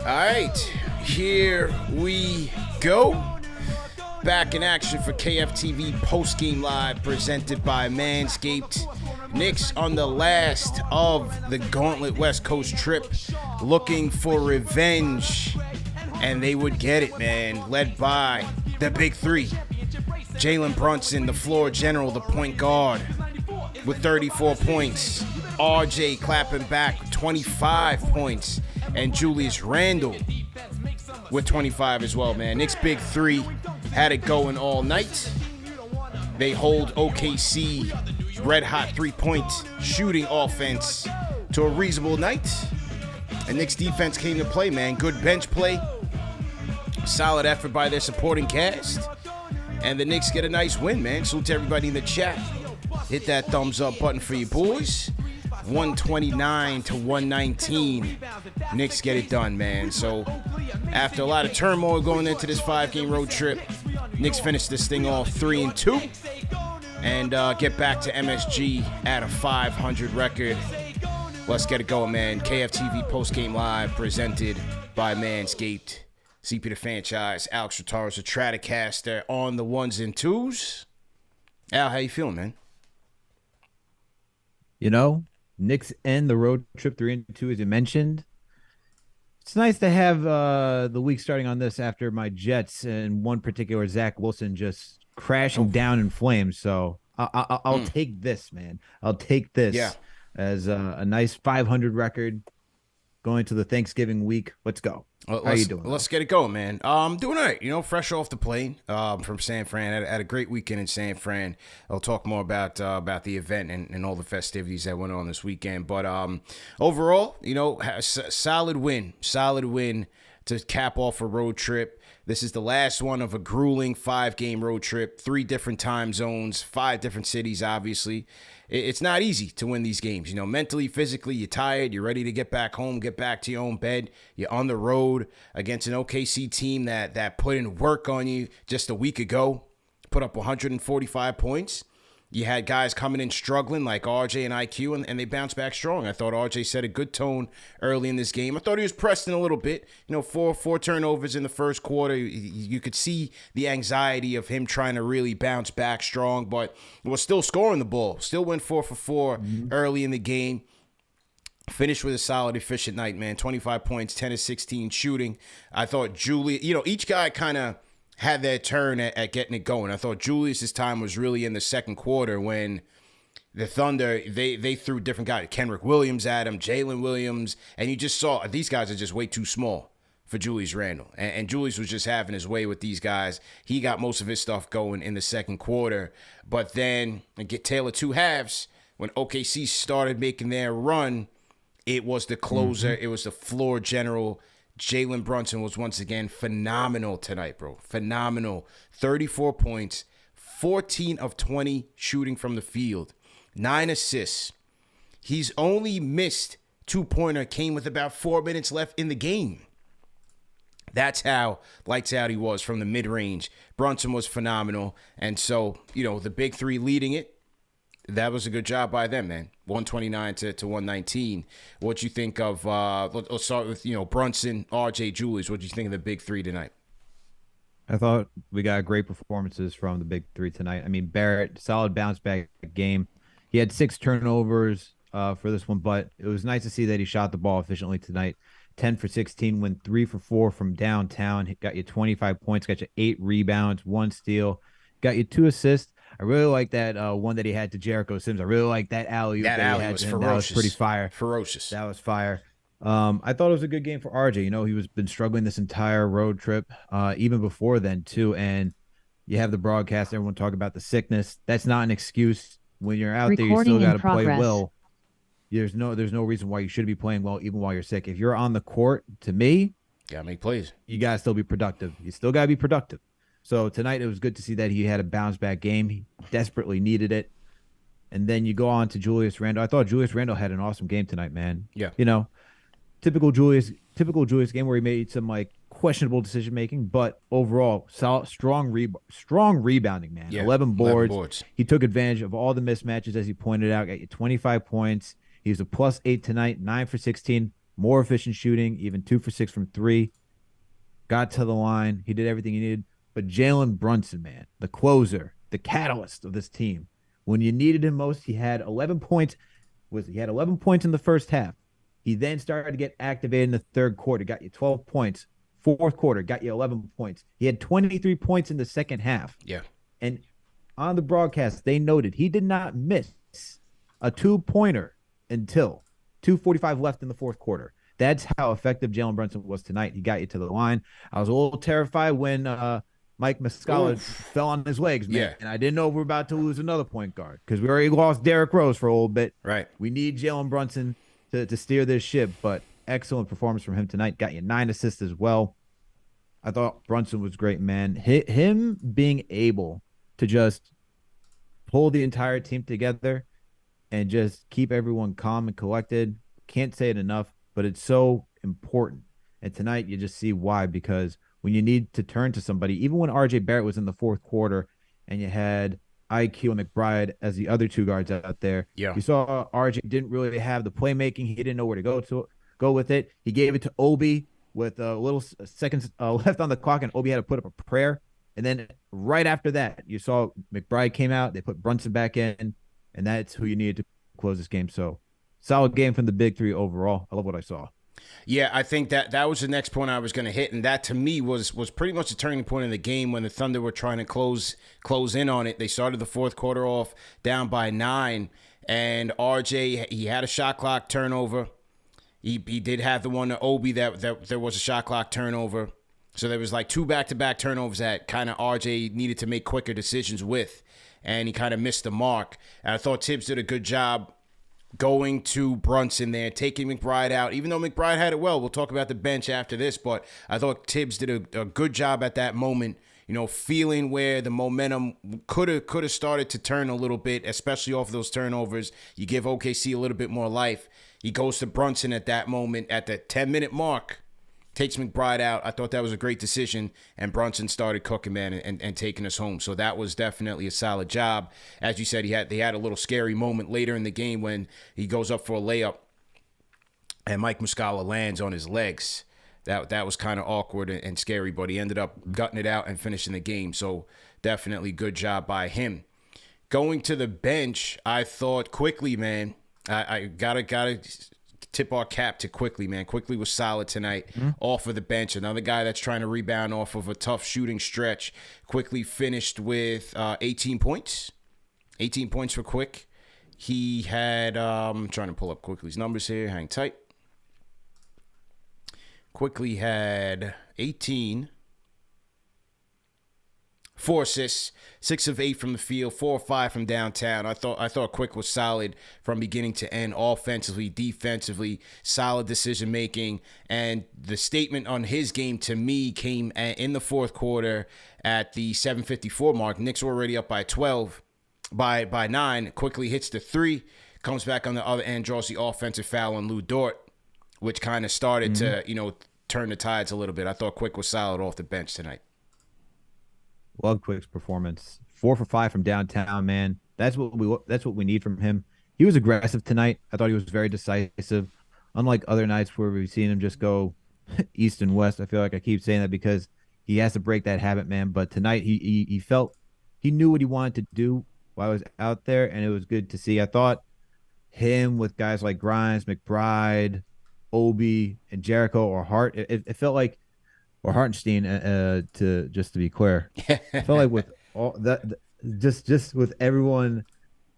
All right, here we go. Back in action for KFTV post-game live presented by Manscaped. Knicks on the last of the Gauntlet West Coast trip, looking for revenge, and they would get it, man. Led by the big three. Jalen Brunson, the floor general, the point guard, with 34 points. RJ clapping back, 25 points. And Julius Randle with 25 as well, man. Knicks Big Three had it going all night. They hold OKC red-hot three-point shooting offense to a reasonable night. And Knicks defense came to play, man. Good bench play. Solid effort by their supporting cast. And the Knicks get a nice win, man. Salute to everybody in the chat. Hit that thumbs up button for you boys. 129 to 119. Knicks get it done, man. So after a lot of turmoil going into this 5-game road trip, Knicks finish this thing off 3-2 and get back to MSG at a 500 record. Let's get it going, man. KFTV post-game live presented by Manscaped. CP the franchise, Alex Rotaro, the Stratocaster on the ones and twos. Al, how you feeling, man? You know, Knicks end the road trip 3-2, as you mentioned. It's nice to have the week starting on this after my Jets and one particular Zach Wilson just crashing down in flames. So I'll take this, man. I'll take this as a nice 500 record going to the Thanksgiving week. Let's go. How you doing? Let's get it going, man. I'm doing all right. You know, fresh off the plane from San Fran. Had a great weekend in San Fran. I'll talk more about the event and all the festivities that went on this weekend. But overall, you know, solid win to cap off a road trip. This is the last one of a grueling 5-game road trip. 3 different time zones, 5 different cities, obviously. It's not easy to win these games. You know, mentally, physically, you're tired. You're ready to get back home, get back to your own bed. You're on the road against an OKC team that put in work on you just a week ago, put up 145 points. You had guys coming in struggling like RJ and IQ, and they bounced back strong. I thought RJ set a good tone early in this game. I thought he was pressed in a little bit. You know, four turnovers in the first quarter. You could see the anxiety of him trying to really bounce back strong, but was still scoring the ball. Still went 4 for 4 early in the game. Finished with a solid, efficient night, man. 25 points, 10 of 16 shooting. I thought Julius, you know, each guy kind of had their turn at getting it going. I thought Julius's time was really in the second quarter when the Thunder, they threw different guys. Kenrick Williams at him, Jalen Williams, and you just saw these guys are just way too small for Julius Randle. And Julius was just having his way with these guys. He got most of his stuff going in the second quarter. But then, get Taylor 2 halves, when OKC started making their run, it was the closer, it was the floor general. Jalen Brunson was once again phenomenal tonight, bro. Phenomenal. 34 points, 14 of 20 shooting from the field, 9 assists. He's only missed 2-pointer, came with about 4 minutes left in the game. That's how lights out he was from the mid-range. Brunson was phenomenal. And so, you know, the big three leading it, that was a good job by them, man. 129 to 119. What you think of, let's start with, you know, Brunson, RJ, Julius. What do you think of the big three tonight? I thought we got great performances from the big three tonight. I mean, Barrett, solid bounce back game. He had 6 turnovers for this one, but it was nice to see that he shot the ball efficiently tonight. 10 for 16, went 3 for 4 from downtown. He got you 25 points, got you 8 rebounds, 1 steal, got you 2 assists. I really like that one that he had to Jericho Sims. I really like that alley. That alley was ferocious. That was pretty fire. Ferocious. That was fire. I thought it was a good game for RJ. You know, he was been struggling this entire road trip, even before then too. And you have the broadcast, everyone talk about the sickness. That's not an excuse. When you're out there, you still got to play well. There's no reason why you should be playing well even while you're sick. If you're on the court, to me, gotta make plays. You gotta still be productive. You still gotta be productive. So tonight it was good to see that he had a bounce back game. He desperately needed it. And then you go on to Julius Randle. I thought Julius Randle had an awesome game tonight, man. Yeah. You know, typical Julius game where he made some like questionable decision making, but overall solid, strong rebounding, man. Yeah, 11 boards. He took advantage of all the mismatches, as he pointed out. Got you 25 points. He was a +8 tonight, 9 for 16. more efficient shooting, even 2 for 6 from three. Got to the line. He did everything he needed. But Jalen Brunson, man, the closer, the catalyst of this team. When you needed him most, he had 11 points. He had 11 points in the first half. He then started to get activated in the third quarter, got you 12 points. Fourth quarter, got you 11 points. He had 23 points in the second half. Yeah. And on the broadcast, they noted he did not miss a two-pointer until 2:45 left in the fourth quarter. That's how effective Jalen Brunson was tonight. He got you to the line. I was a little terrified when Mike Muscala fell on his legs, man. Yeah. And I didn't know we were about to lose another point guard because we already lost Derrick Rose for a little bit. Right. We need Jalen Brunson to steer this ship, but excellent performance from him tonight. Got you 9 assists as well. I thought Brunson was great, man. Him being able to just pull the entire team together and just keep everyone calm and collected. Can't say it enough, but it's so important. And tonight you just see why, because when you need to turn to somebody, even when RJ Barrett was in the fourth quarter and you had IQ and McBride as the other two guards out there, you saw RJ didn't really have the playmaking. He didn't know where to go with it. He gave it to Obi with a little seconds left on the clock, and Obi had to put up a prayer. And then right after that, you saw McBride came out. They put Brunson back in, and that's who you needed to close this game. So solid game from the big three overall. I love what I saw. Yeah, I think that was the next point I was going to hit, and that to me was pretty much the turning point in the game when the Thunder were trying to close in on it. They started the fourth quarter off down by 9, and RJ, he had a shot clock turnover. He did have the one to Obi that there was a shot clock turnover. So there was like 2 back-to-back turnovers that kind of RJ needed to make quicker decisions with, and he kind of missed the mark. And I thought Thibs did a good job going to Brunson there, taking McBride out. Even though McBride had it well, we'll talk about the bench after this, but I thought Thibs did a good job at that moment, feeling where the momentum could have started to turn a little bit, especially off of those turnovers. You give OKC a little bit more life. He goes to Brunson at that moment at the 10-minute mark, takes McBride out. I thought that was a great decision, and Brunson started cooking, man, and taking us home. So that was definitely a solid job. As you said, they had a little scary moment later in the game when he goes up for a layup, and Mike Muscala lands on his legs. That was kind of awkward and scary, but he ended up gutting it out and finishing the game. So definitely good job by him. Going to the bench, I thought Quickley, man, I gotta tip our cap to Quickley, man. Quickley was solid tonight off of the bench. Another guy that's trying to rebound off of a tough shooting stretch. Quickley finished with 18 points. 18 points for Quick. He had, I'm trying to pull up Quickley's numbers here. Hang tight. Quickley had 18. 4 assists, 6 of 8 from the field, 4 of 5 from downtown. I thought Quick was solid from beginning to end, offensively, defensively, solid decision making. And the statement on his game to me came in the fourth quarter at the 7:54 mark. Knicks were already up by 12, by 9. Quickly hits the 3, comes back on the other end, draws the offensive foul on Lou Dort, which kind of started to turn the tides a little bit. I thought Quick was solid off the bench tonight. Love Quick's performance. 4 for 5 from downtown, man. That's what we need from him. He was aggressive tonight. I thought he was very decisive. Unlike other nights where we've seen him just go east and west. I feel like I keep saying that because he has to break that habit, man. But tonight he felt he knew what he wanted to do while I was out there, and it was good to see. I thought him with guys like Grimes, McBride, Obi, and Jericho or Hart, it felt like, or Hartenstein, to be clear, I felt like with all that, just with everyone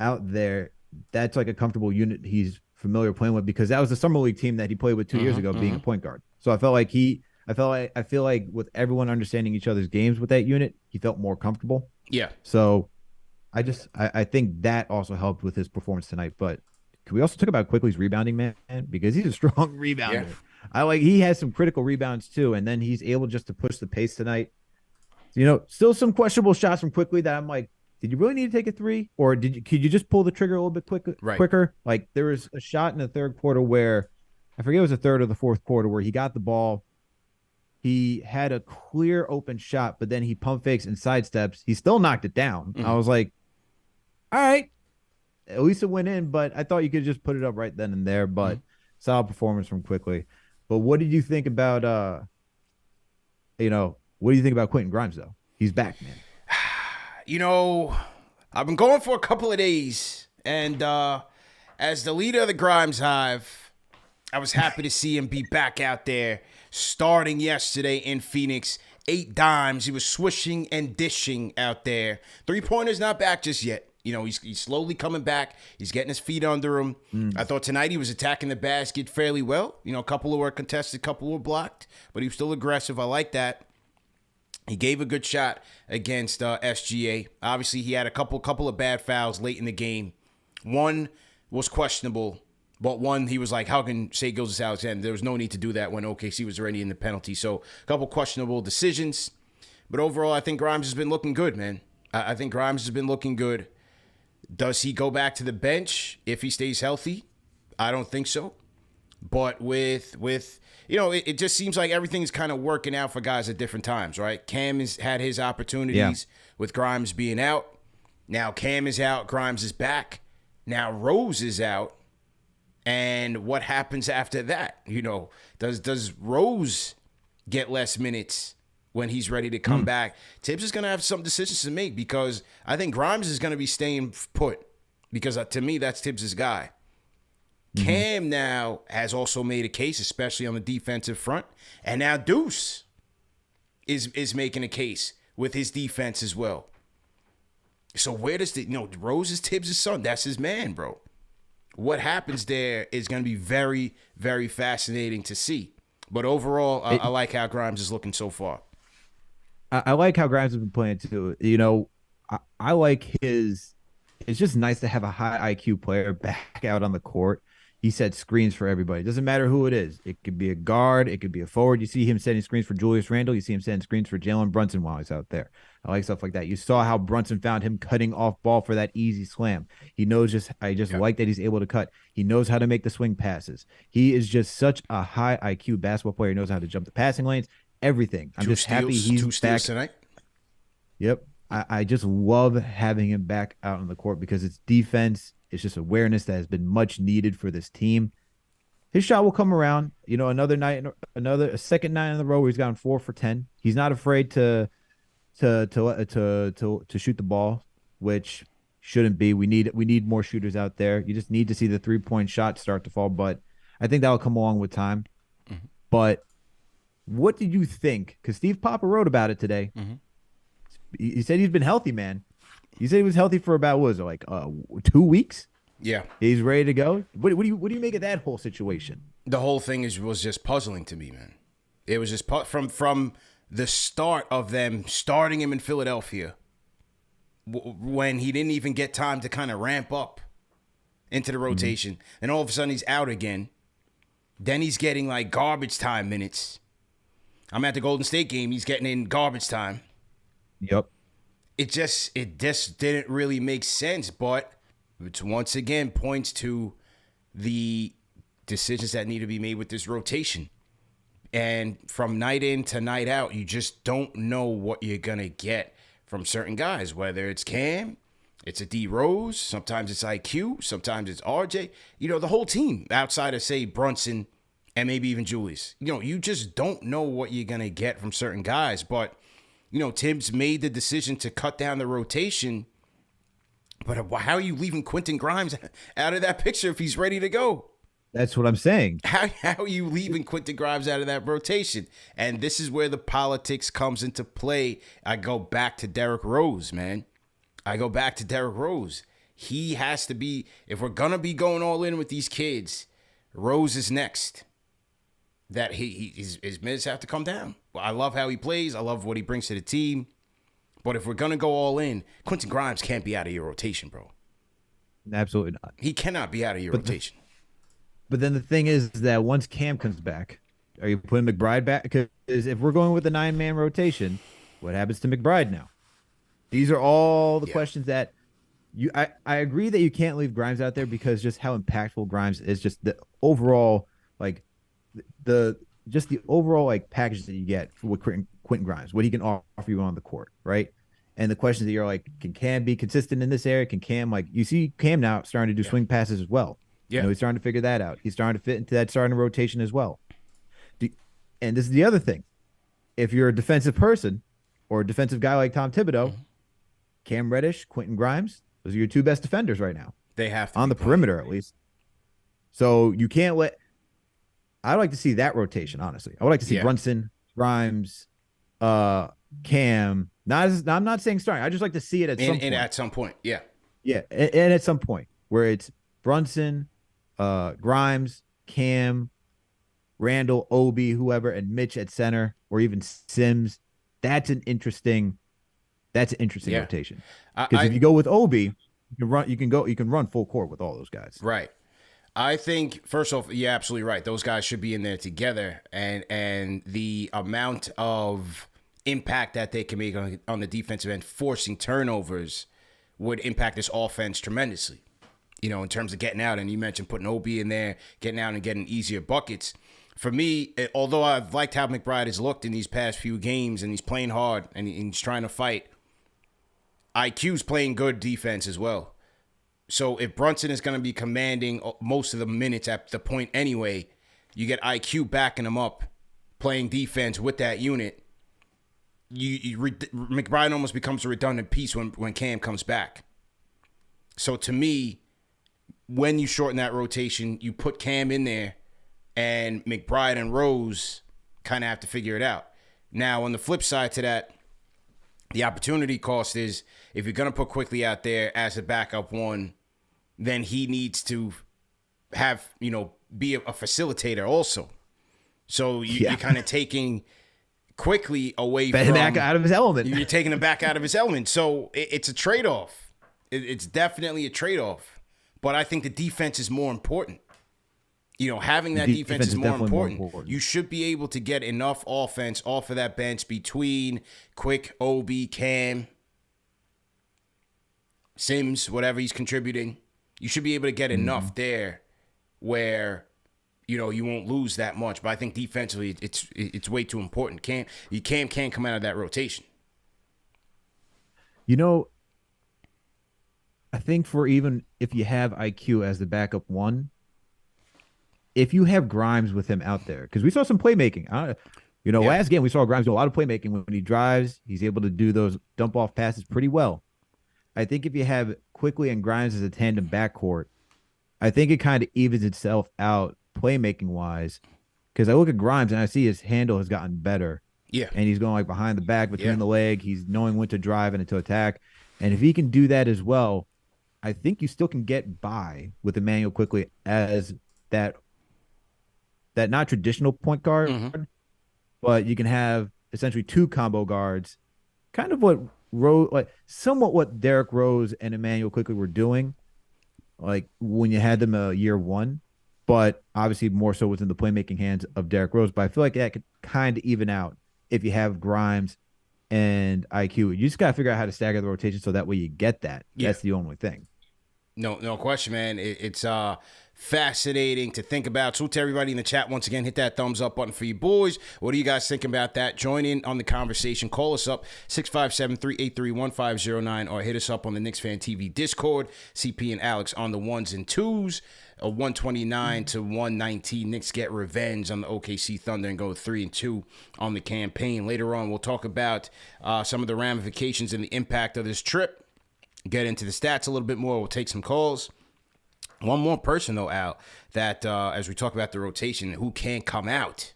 out there, that's like a comfortable unit he's familiar playing with, because that was the summer league team that he played with 2 years ago, being a point guard. So I feel like with everyone understanding each other's games with that unit, he felt more comfortable. Yeah. So I think that also helped with his performance tonight. But can we also talk about Quickley's rebounding, man? Because he's a strong rebounder. Yeah. He has some critical rebounds too, and then he's able just to push the pace tonight. Still some questionable shots from Quickley that I'm like, did you really need to take a 3, or could you just pull the trigger a little bit quicker? Like there was a shot in the third quarter where I forget it was the third or the fourth quarter where he got the ball. He had a clear open shot, but then he pump fakes and sidesteps. He still knocked it down. I was like, all right, at least it went in, but I thought you could just put it up right then and there. But solid performance from Quickley. But what did you think about what do you think about Quentin Grimes though? He's back, man. You know, I've been going for a couple of days, and as the leader of the Grimes Hive, I was happy to see him be back out there, starting yesterday in Phoenix. 8 dimes. He was swishing and dishing out there. 3-pointer's not back just yet. You know, he's slowly coming back. He's getting his feet under him. I thought tonight he was attacking the basket fairly well. You know, a couple were contested, a couple were blocked, but he was still aggressive. I like that. He gave a good shot against SGA. Obviously, he had a couple of bad fouls late in the game. One was questionable, but one he was like, how can Shai Gilgeous-Alexander? There was no need to do that when OKC was already in the penalty. So a couple questionable decisions. But overall, I think Grimes has been looking good, man. I think Grimes has been looking good. Does he go back to the bench if he stays healthy? I don't think so. But with it just seems like everything's kind of working out for guys at different times, right? Cam has had his opportunities with Grimes being out. Now Cam is out, Grimes is back. Now Rose is out. And what happens after that? You know, does Rose get less minutes when he's ready to come back? Thibs is going to have some decisions to make because I think Grimes is going to be staying put because to me, that's Thibs' guy. Cam now has also made a case, especially on the defensive front. And now Deuce is making a case with his defense as well. So where does Rose is Thibs' son. That's his man, bro. What happens there is going to be very, very fascinating to see. But overall, I like how Grimes is looking so far. I like how Grimes has been playing too. You know, I like his. It's just nice to have a high IQ player back out on the court. He set screens for everybody. It doesn't matter who it is. It could be a guard. It could be a forward. You see him setting screens for Julius Randle. You see him setting screens for Jalen Brunson while he's out there. I like stuff like that. You saw how Brunson found him cutting off ball for that easy slam. He knows I like that he's able to cut. He knows how to make the swing passes. He is just such a high IQ basketball player. He knows how to jump the passing lanes, everything. I'm just happy he's back tonight. Yep. I just love having him back out on the court because it's defense. It's just awareness that has been much needed for this team. His shot will come around. You know, a second night in a row where he's gotten 4 for 10. He's not afraid to shoot the ball, which shouldn't be. We need more shooters out there. You just need to see the 3-point shot start to fall, but I think that'll come along with time. But what did you think? Because Steve Papa wrote about it today. He said he's been healthy, man. He said he was healthy for about 2 weeks. Yeah, he's ready to go. What do you make of that whole situation? The whole thing was just puzzling to me, man. It was just from the start of them starting him in Philadelphia when he didn't even get time to kind of ramp up into the rotation. And all of a sudden he's out again. Then he's getting like garbage time minutes. I'm at the Golden State game. He's getting in garbage time. Yep. It just didn't really make sense, but it once again points to the decisions that need to be made with this rotation. And from night in to night out, you just don't know what you're going to get from certain guys, whether it's Cam, it's a D Rose, sometimes it's IQ, sometimes it's RJ. You know, the whole team outside of, say, Brunson and maybe even Julius. You know, you just don't know what you're going to get from certain guys, but Thibs made the decision to cut down the rotation. But how are you leaving Quentin Grimes out of that picture if he's ready to go? That's what I'm saying. How are you leaving Quentin Grimes out of that rotation? And this is where the politics comes into play. I go back to Derrick Rose, man. He has to be, if we're going to be going all in with these kids, Rose is next. That his minutes have to come down. I love how he plays. I love what he brings to the team. But if we're going to go all in, Quentin Grimes can't be out of your rotation, bro. Absolutely not. He cannot be out of your rotation. But then the thing is that once Cam comes back, are you putting McBride back? Because if we're going with the 9-man rotation, what happens to McBride now? These are all the questions that I agree that you can't leave Grimes out there because just how impactful Grimes is, just the overall the overall package that you get with Quentin Grimes, what he can offer you on the court, right? And the questions that you're like, can Cam be consistent in this area? Can Cam, you see Cam now starting to do swing passes as well. Yeah. He's starting to figure that out. He's starting to fit into that starting rotation as well. And this is the other thing. If you're a defensive person or a defensive guy like Tom Thibodeau, Cam Reddish, Quentin Grimes, those are your two best defenders right now. They have to on the perimeter, at least. So you can't let. I'd like to see that rotation, honestly. I would like to see Brunson, Grimes, Cam. I'm not saying starting. I just like to see it at some point. And at some point, yeah. Yeah, and at some point where it's Brunson, Grimes, Cam, Randle, Obi, whoever, and Mitch at center, or even Sims. That's an interesting rotation. Because if you go with Obi, you can run full court with all those guys. Right. I think, first off, you're absolutely right. Those guys should be in there together, and the amount of impact that they can make on the defensive end, forcing turnovers, would impact this offense tremendously. You know, in terms of getting out, and you mentioned putting Obi in there, getting out and getting easier buckets. For me, although I've liked how McBride has looked in these past few games, and he's playing hard, and he's trying to fight, IQ's playing good defense as well. So if Brunson is going to be commanding most of the minutes at the point anyway, you get IQ backing him up, playing defense with that unit. McBride almost becomes a redundant piece when Cam comes back. So to me, when you shorten that rotation, you put Cam in there, and McBride and Rose kind of have to figure it out. Now, on the flip side to that, the opportunity cost is if you're going to put Quickley out there as a backup one, then he needs to have, be a facilitator also. So you're kind of taking Quickley away from... back out of his element. You're taking him back out of his element. So it's a trade-off. It's definitely a trade-off. But I think the defense is more important. Having that defense is more important. You should be able to get enough offense off of that bench between Quick, Obi, Cam, Sims, whatever he's contributing. You should be able to get enough there where, you won't lose that much. But I think defensively, it's way too important. Cam can't come out of that rotation. I think for even if you have IQ as the backup one, if you have Grimes with him out there, because we saw some playmaking. Last game we saw Grimes do a lot of playmaking. When he drives, he's able to do those dump off passes pretty well. I think if you have Quickley and Grimes as a tandem backcourt, I think it kind of evens itself out playmaking wise. Because I look at Grimes and I see his handle has gotten better. Yeah. And he's going like behind the back, between the leg. He's knowing when to drive and to attack. And if he can do that as well, I think you still can get by with Emmanuel Quickley as that not traditional point guard, but you can have essentially two combo guards, kind of somewhat what Derrick Rose and Emmanuel Quickley were doing, like when you had them year one, but obviously more so within the playmaking hands of Derrick Rose. But I feel like that could kind of even out if you have Grimes and IQ. You just got to figure out how to stagger the rotation so that way you get that. Yeah. That's the only thing. No question, man. It's fascinating to think about. So to everybody in the chat, once again, hit that thumbs up button for you boys. What do you guys think about that? Join in on the conversation. Call us up, 657-383-1509, or hit us up on the KnicksFanTV Discord. CP and Alex on the ones and twos. 129 to 119. Knicks get revenge on the OKC Thunder and go 3-2 on the campaign. Later on, we'll talk about some of the ramifications and the impact of this trip. Get into the stats a little bit more. We'll take some calls. One more person, though, Al, that as we talk about the rotation, who can't come out,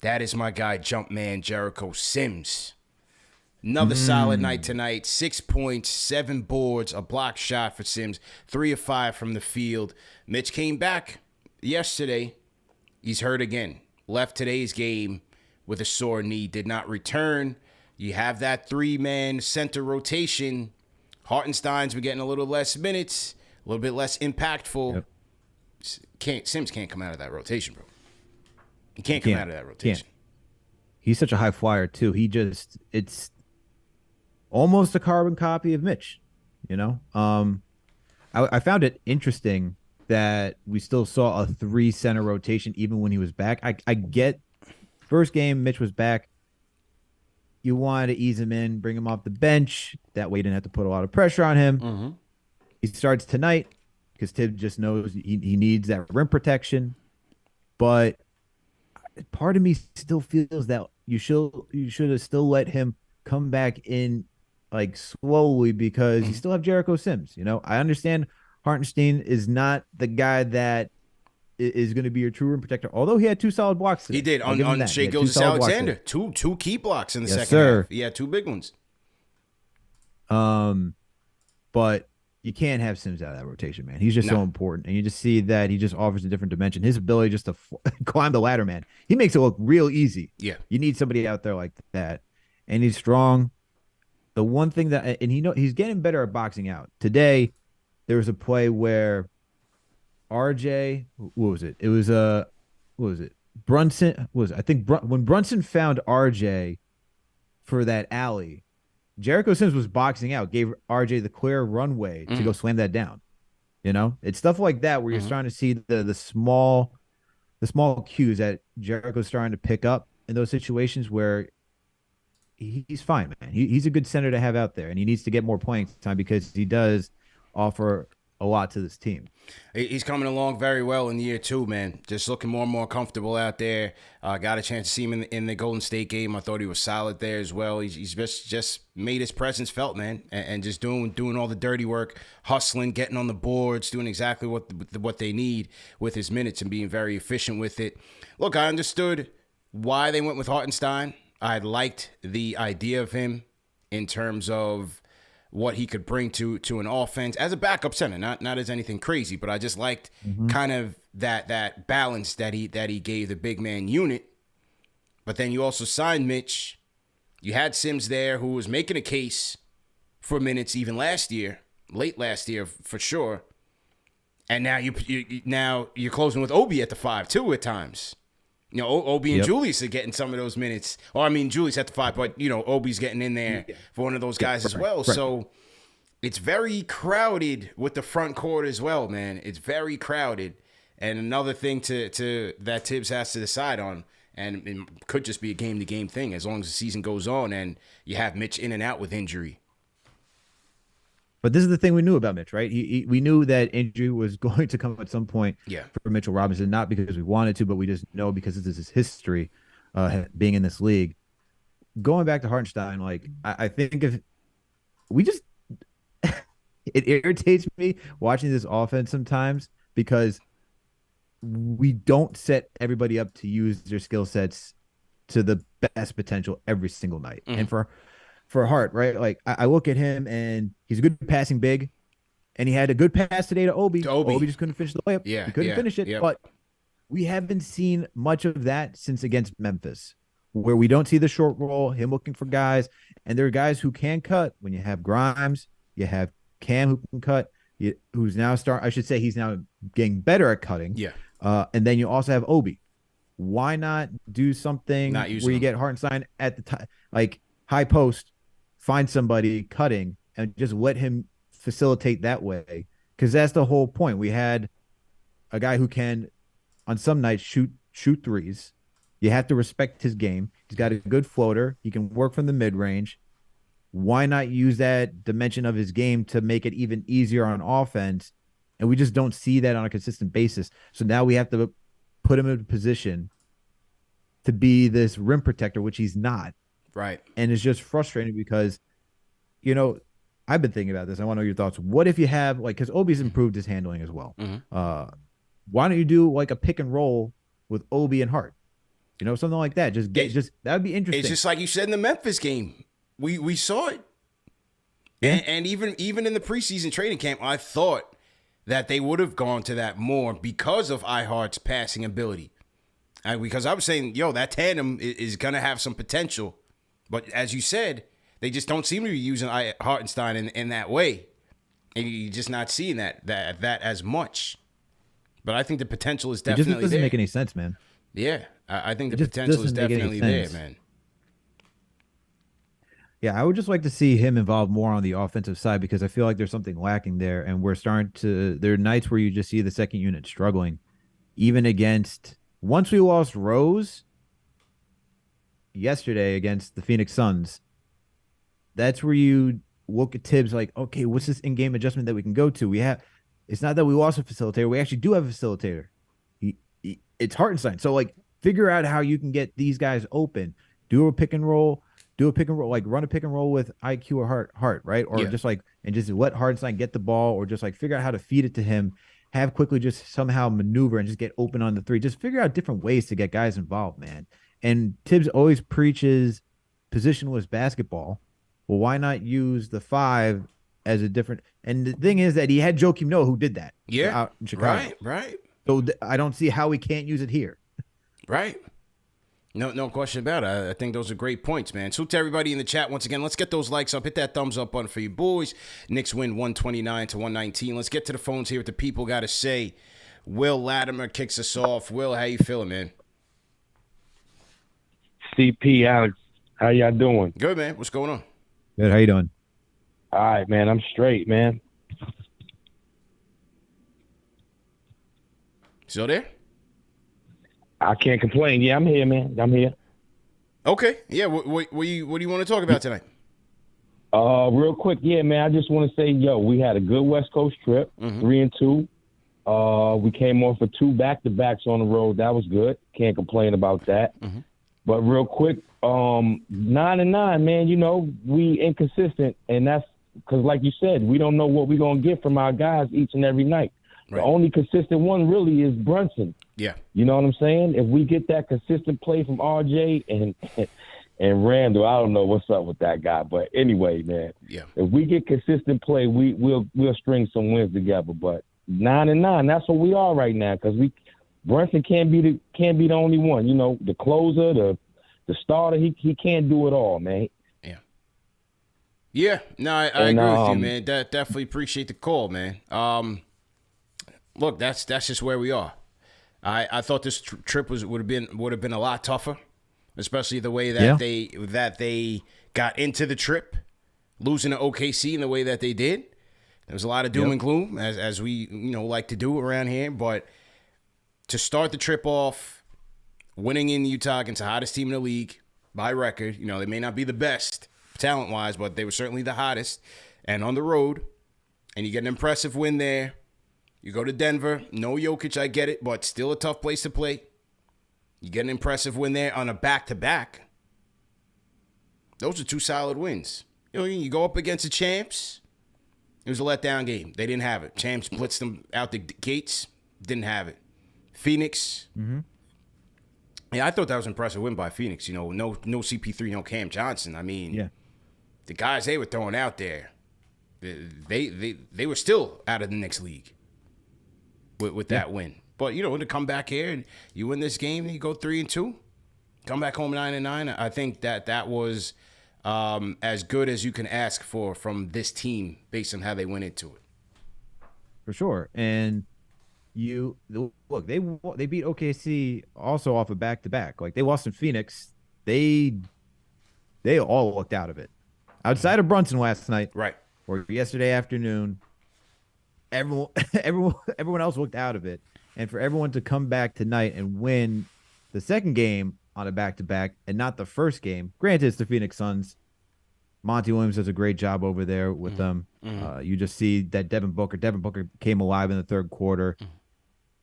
that is my guy, Jumpman Jericho Sims. Another solid night tonight. 6 points, 7 boards, a block shot for Sims, 3 of 5 from the field. Mitch came back yesterday. He's hurt again. Left today's game with a sore knee. Did not return. You have that 3-man center rotation. Hartenstein's been getting a little less minutes, a little bit less impactful. Yep. Sims can't come out of that rotation, bro. He can't come out of that rotation. Can't. He's such a high flyer, too. It's almost a carbon copy of Mitch, I found it interesting that we still saw a 3-center rotation even when he was back. I get first game, Mitch was back. You wanted to ease him in, bring him off the bench. That way you didn't have to put a lot of pressure on him. He starts tonight because Thibs just knows he needs that rim protection. But part of me still feels that you should have still let him come back in like slowly because you Mhm. still have Jericho Sims. I understand Hartenstein is not the guy that is going to be your true rim protector. Although he had two solid blocks He today, did I'll on give him that. He Shea had two solid blocks Gilgeous-Alexander. today. Two key blocks in the Yes, second half. sir. He had two big ones. Um, but you can't have Sims out of that rotation, man. He's just No. so important, and you just see that he just offers a different dimension. His ability just to climb the ladder, man. He makes it look real easy. Yeah. You need somebody out there like that, and he's strong. The one thing that, and he's getting better at boxing out. Today, there was a play where RJ, what was it? It was what was it? Brunson was I think when Brunson found RJ for that alley, Jericho Sims was boxing out, gave RJ the clear runway to Mm-hmm. go slam that down. It's stuff like that where you're Mm-hmm. starting to see the small cues that Jericho's starting to pick up in those situations where he's fine, man. He's a good center to have out there, and he needs to get more playing time because he does offer a lot to this team. He's coming along very well in year two, man. Just looking more and more comfortable out there. Got a chance to see him in the Golden State game. I thought he was solid there as well. He's just made his presence felt, man, and just doing all the dirty work, hustling, getting on the boards, doing exactly what they need with his minutes and being very efficient with it. Look, I understood why they went with Hartenstein. I liked the idea of him in terms of what he could bring to an offense as a backup center, not as anything crazy, but I just liked kind of that balance that he gave the big man unit. But then you also signed Mitch. You had Sims there who was making a case for minutes even late last year for sure. And now now you're closing with Obi at the 5 too at times. Obi and Yep. Julius are getting some of those minutes. Or, I mean, Julius at the 5, but, Obi's getting in there for one of those guys as well. Right. So it's very crowded with the front court as well, man. It's very crowded. And another thing to that Thibs has to decide on, and it could just be a game-to-game thing as long as the season goes on and you have Mitch in and out with injury. But this is the thing we knew about Mitch, right? We knew that injury was going to come at some point Yeah. for Mitchell Robinson, not because we wanted to, but we just know because this is his history being in this league. Going back to Hartenstein, like I think if we just it irritates me watching this offense sometimes because we don't set everybody up to use their skill sets to the best potential every single night. Mm-hmm. And for Hart, right? Like I look at him and he's a good passing big, and he had a good pass today to Obi. Obi just couldn't finish the layup. Yeah, He couldn't finish it. yep. But we haven't seen much of that since against Memphis, where we don't see the short roll, him looking for guys, and there are guys who can cut. When you have Grimes, you have Cam who can cut, who's now he's now getting better at cutting. Yeah. And then you also have Obi. Why not do something Not where using you him. get Hartenstein at the time, like high post, find somebody cutting and just let him facilitate that way? Because that's the whole point. We had a guy who can, on some nights, shoot threes. You have to respect his game. He's got a good floater. He can work from the mid range. Why not use that dimension of his game to make it even easier on offense? And we just don't see that on a consistent basis. So now we have to put him in a position to be this rim protector, which he's not. Right. And it's just frustrating because, I've been thinking about this. I want to know your thoughts. What if you have, like, because Obi's improved his handling as well. Mm-hmm. Why don't you do like a pick and roll with Obi and Hart? Something like that. Just that would be interesting. It's just like you said in the Memphis game. We saw it. Yeah. And even in the preseason training camp, I thought that they would have gone to that more because of I Hart's passing ability. Because I was saying, that tandem is going to have some potential. But as you said, they just don't seem to be using Hartenstein in that way. And you're just not seeing that as much. But I think the potential is It definitely just doesn't there. make any sense, man. Yeah, I think the just potential is doesn't make any definitely there, sense. man. Yeah, I would just like to see him involved more on the offensive side because I feel like there's something lacking there. And there are nights where you just see the second unit struggling. Even once we lost Rose yesterday against the Phoenix Suns, that's where you look at Thibs like, okay, what's this in-game adjustment that we can go to? It's not that we lost a facilitator. We actually do have a facilitator. It's Hartenstein. So, like, Figure out how you can get these guys open. Do a pick and roll. Do a pick and roll, like run a pick and roll with IQ or Hart, right? Or Yeah. just like and just let Hartenstein get the ball, or just like figure out how to feed it to him. Have Quickley just somehow maneuver and just get open on the three. Just figure out different ways to get guys involved, man. And Thibs always preaches positionless basketball. Well, why not use the five as a different? And the thing is that he had Joakim Noah who did that. Yeah. Out in Chicago. Right. So I don't see how we can't use it here. Right. No question about it. I think those are great points, man. So to everybody in the chat, once again, let's get those likes up. Hit that thumbs up button for you boys. Knicks win 129-119. Let's get to the phones here. What the people got to say. Will Latimer kicks us off. Will, how you feeling, man? CP, Alex, how y'all doing? Good, man. What's going on? Good. How you doing? All right, man. I'm straight, man. Still there? I can't complain. Yeah, I'm here, man. I'm here. Okay. Yeah. What do you want to talk about tonight? Real quick, yeah, man. I just want to say, we had a good West Coast trip, 3-2. We came off of 2 back-to-backs on the road. That was good. Can't complain about that. But real quick, 9-9, man. We inconsistent, and that's because, like you said, we don't know what we're gonna get from our guys each and every night. Right. The only consistent one really is Brunson. Yeah. You know what I'm saying? If we get that consistent play from RJ and Randle, I don't know what's up with that guy. But anyway, man, if we get consistent play, we'll string some wins together. But 9-9, that's what we are right now, because Brunson can't be the only one. The closer, the starter, he can't do it all, man. Yeah. No, I agree with you, man. Definitely appreciate the call, man. Look, that's just where we are. I thought this trip would have been a lot tougher, especially the way that they got into the trip, losing to OKC in the way that they did. There was a lot of doom and gloom, as we like to do around here. But to start the trip off, winning in Utah against the hottest team in the league by record, they may not be the best talent-wise, but they were certainly the hottest, and on the road, and you get an impressive win there. You go to Denver, no Jokic, I get it, but still a tough place to play. You get an impressive win there on a back-to-back. Those are 2 solid wins. You go up against the champs. It was a letdown game. They didn't have it. Champs blitzed them out the gates. Didn't have it. Phoenix. Yeah, I thought that was an impressive win by Phoenix. No CP3, no Cam Johnson. I mean, the guys they were throwing out there, they were still out of the next league with that win. But to come back here and you win this game and you go 3-2, come back home 9-9. I think that was as good as you can ask for from this team based on how they went into it. For sure. And look, they beat OKC also off a back-to-back. Like, they lost in Phoenix. They all looked out of it. Outside of Brunson last night, right, or yesterday afternoon, everyone else looked out of it. And for everyone to come back tonight and win the second game on a back-to-back and not the first game, granted, it's the Phoenix Suns. Monty Williams does a great job over there with them. You just see that Devin Booker came alive in the third quarter.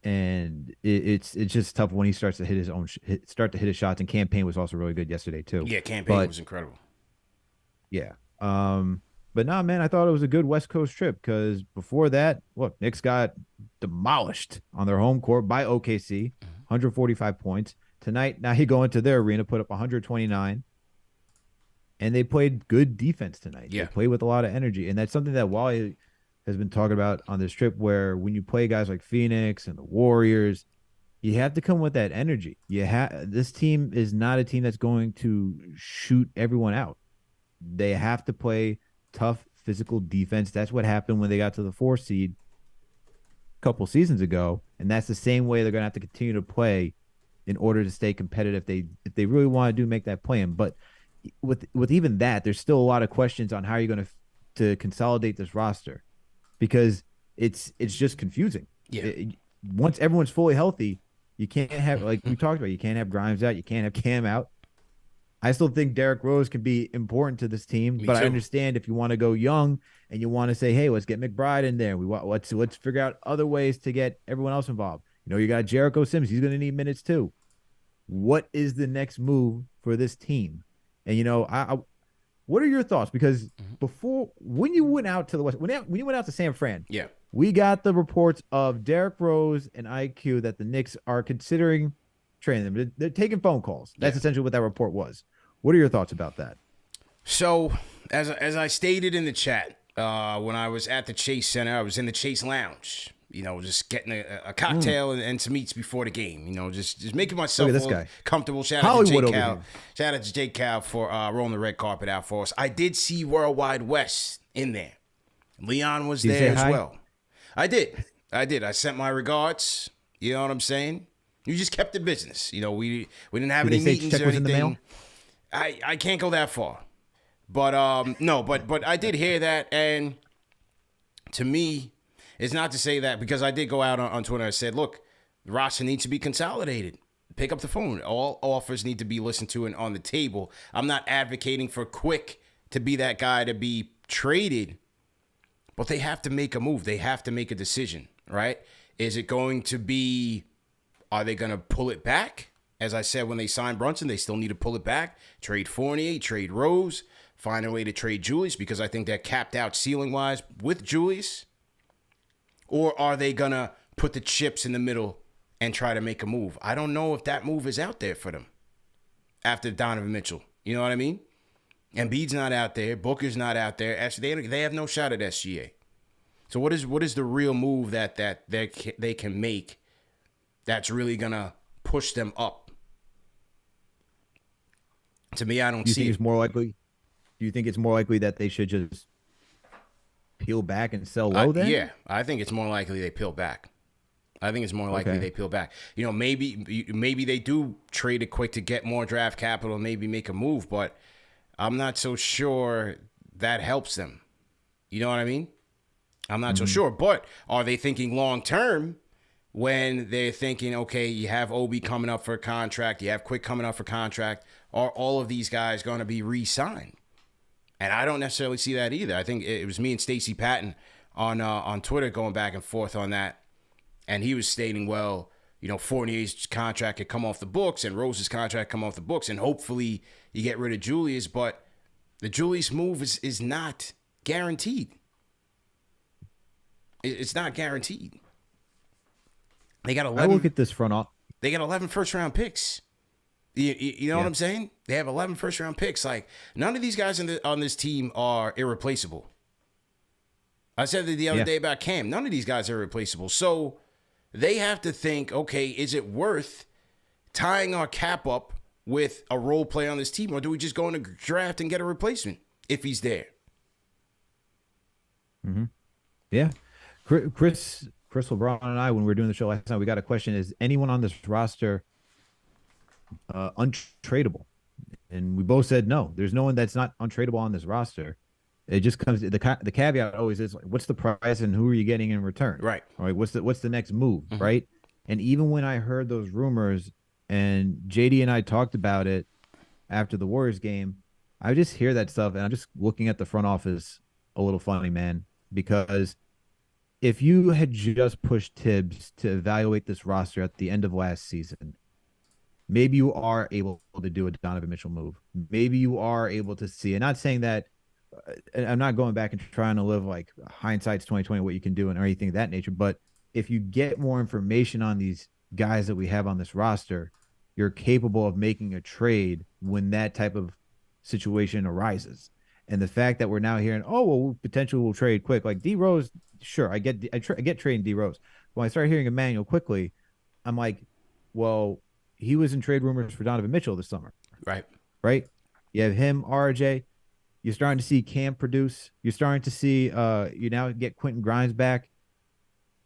And it's just tough when he starts to hit his shots. And campaign was also really good yesterday too. Yeah, campaign was incredible. Yeah. But nah, man, I thought it was a good West Coast trip because before that, look, Knicks got demolished on their home court by OKC, 145 points. Tonight, now he go into their arena, put up 129. And they played good defense tonight. Yeah. They played with a lot of energy. And that's something that Wally has been talking about on this trip, where when you play guys like Phoenix and the Warriors, you have to come with that energy. This team is not a team that's going to shoot everyone out. They have to play tough physical defense. That's what happened when they got to the 4 seed a couple seasons ago. And that's the same way they're going to have to continue to play in order to stay competitive if they really want to make that play. But with even that, there's still a lot of questions on how you're going to consolidate this roster, because it's just confusing. Yeah. Once everyone's fully healthy, you can't have, like we talked about, you can't have Grimes out, you can't have Cam out. I still think Derrick Rose can be important to this team, but I understand if you want to go young and you want to say, hey, let's get McBride in there. Let's figure out other ways to get everyone else involved. You got Jericho Sims. He's going to need minutes too. what is the next move for this team? And I what are your thoughts? Because before, when you went out to the West, when you went out to San Fran, Yeah. we got the reports of Derrick Rose and IQ that the Knicks are considering trading them. They're taking phone calls. That's essentially what that report was. What are your thoughts about that? So, as I stated in the chat, when I was at the Chase Center, I was in the Chase Lounge. Just getting a cocktail and some eats before the game. Just making myself comfortable. Shout out to Jake Cal. Shout out to Jake Cal for rolling the red carpet out for us. I did see Worldwide West in there. Leon was there as well. I did. I sent my regards. You know what I'm saying? You just kept the business. We didn't have any meetings or anything. I can't go that far. But no, but I did hear that, and to me, it's not to say that, because I did go out on Twitter and said, look, the roster needs to be consolidated. Pick up the phone. All offers need to be listened to and on the table. I'm not advocating for Quick to be that guy to be traded, but they have to make a move. They have to make a decision, right? Is it going to be, are they going to pull it back? As I said, when they signed Brunson, they still need to pull it back. Trade Fournier, trade Rose, find a way to trade Julius, because I think they're capped out ceiling-wise with Julius. Or are they going to put the chips in the middle and try to make a move? I don't know if that move is out there for them after Donovan Mitchell. You know what I mean? Embiid's not out there. Booker's not out there. Actually, they have no shot at SGA. So what is the real move that they can make that's really going to push them up? To me, I don't see it. Do you think it's more likely that they should just peel back and sell low then? Yeah, I think it's more likely they peel back. They peel back. Maybe they do trade it quick to get more draft capital, maybe make a move, but I'm not so sure that helps them. You know what I mean? I'm not so sure. But are they thinking long term when they're thinking, okay, you have Obi coming up for a contract, you have Quick coming up for contract, are all of these guys going to be re-signed? And I don't necessarily see that either. I think it was me and Stacey Patton on Twitter going back and forth on that. And he was stating, well, Fournier's contract could come off the books and Rose's contract come off the books, and hopefully you get rid of Julius. But the Julius move is not guaranteed. It's not guaranteed. They got 11. I look at this front off. They got 11 first-round picks. You know what I'm saying? They have 11 first-round picks. Like, none of these guys on this team are irreplaceable. I said that the other day about Cam. None of these guys are irreplaceable. So they have to think, okay, is it worth tying our cap up with a role player on this team, or do we just go in the draft and get a replacement if he's there? Mm-hmm. Yeah. Chris LeBron and I, when we were doing the show last night, we got a question: is anyone on this roster untradeable? And we both said no. There's no one that's not untradeable on this roster. It just comes, the caveat always is, like, what's the price and who are you getting in return? Right. All right. What's the next move? Right. And even when I heard those rumors and JD and I talked about it after the Warriors game, I just hear that stuff and I'm just looking at the front office a little funny, man, because if you had just pushed Thibs to evaluate this roster at the end of last season, maybe you are able to do a Donovan Mitchell move. Maybe you are able to see, and not saying that, I'm not going back and trying to live like hindsight's 2020, what you can do and anything of that nature. But if you get more information on these guys that we have on this roster, you're capable of making a trade when that type of situation arises. And the fact that we're now hearing, oh, well, potentially we'll trade Quick, like D Rose, sure, I get trading D Rose. When I started hearing Emmanuel Quickley, I'm like, well, he was in trade rumors for Donovan Mitchell this summer. Right. You have him, RJ. You're starting to see Cam produce. You're starting to see you now get Quentin Grimes back.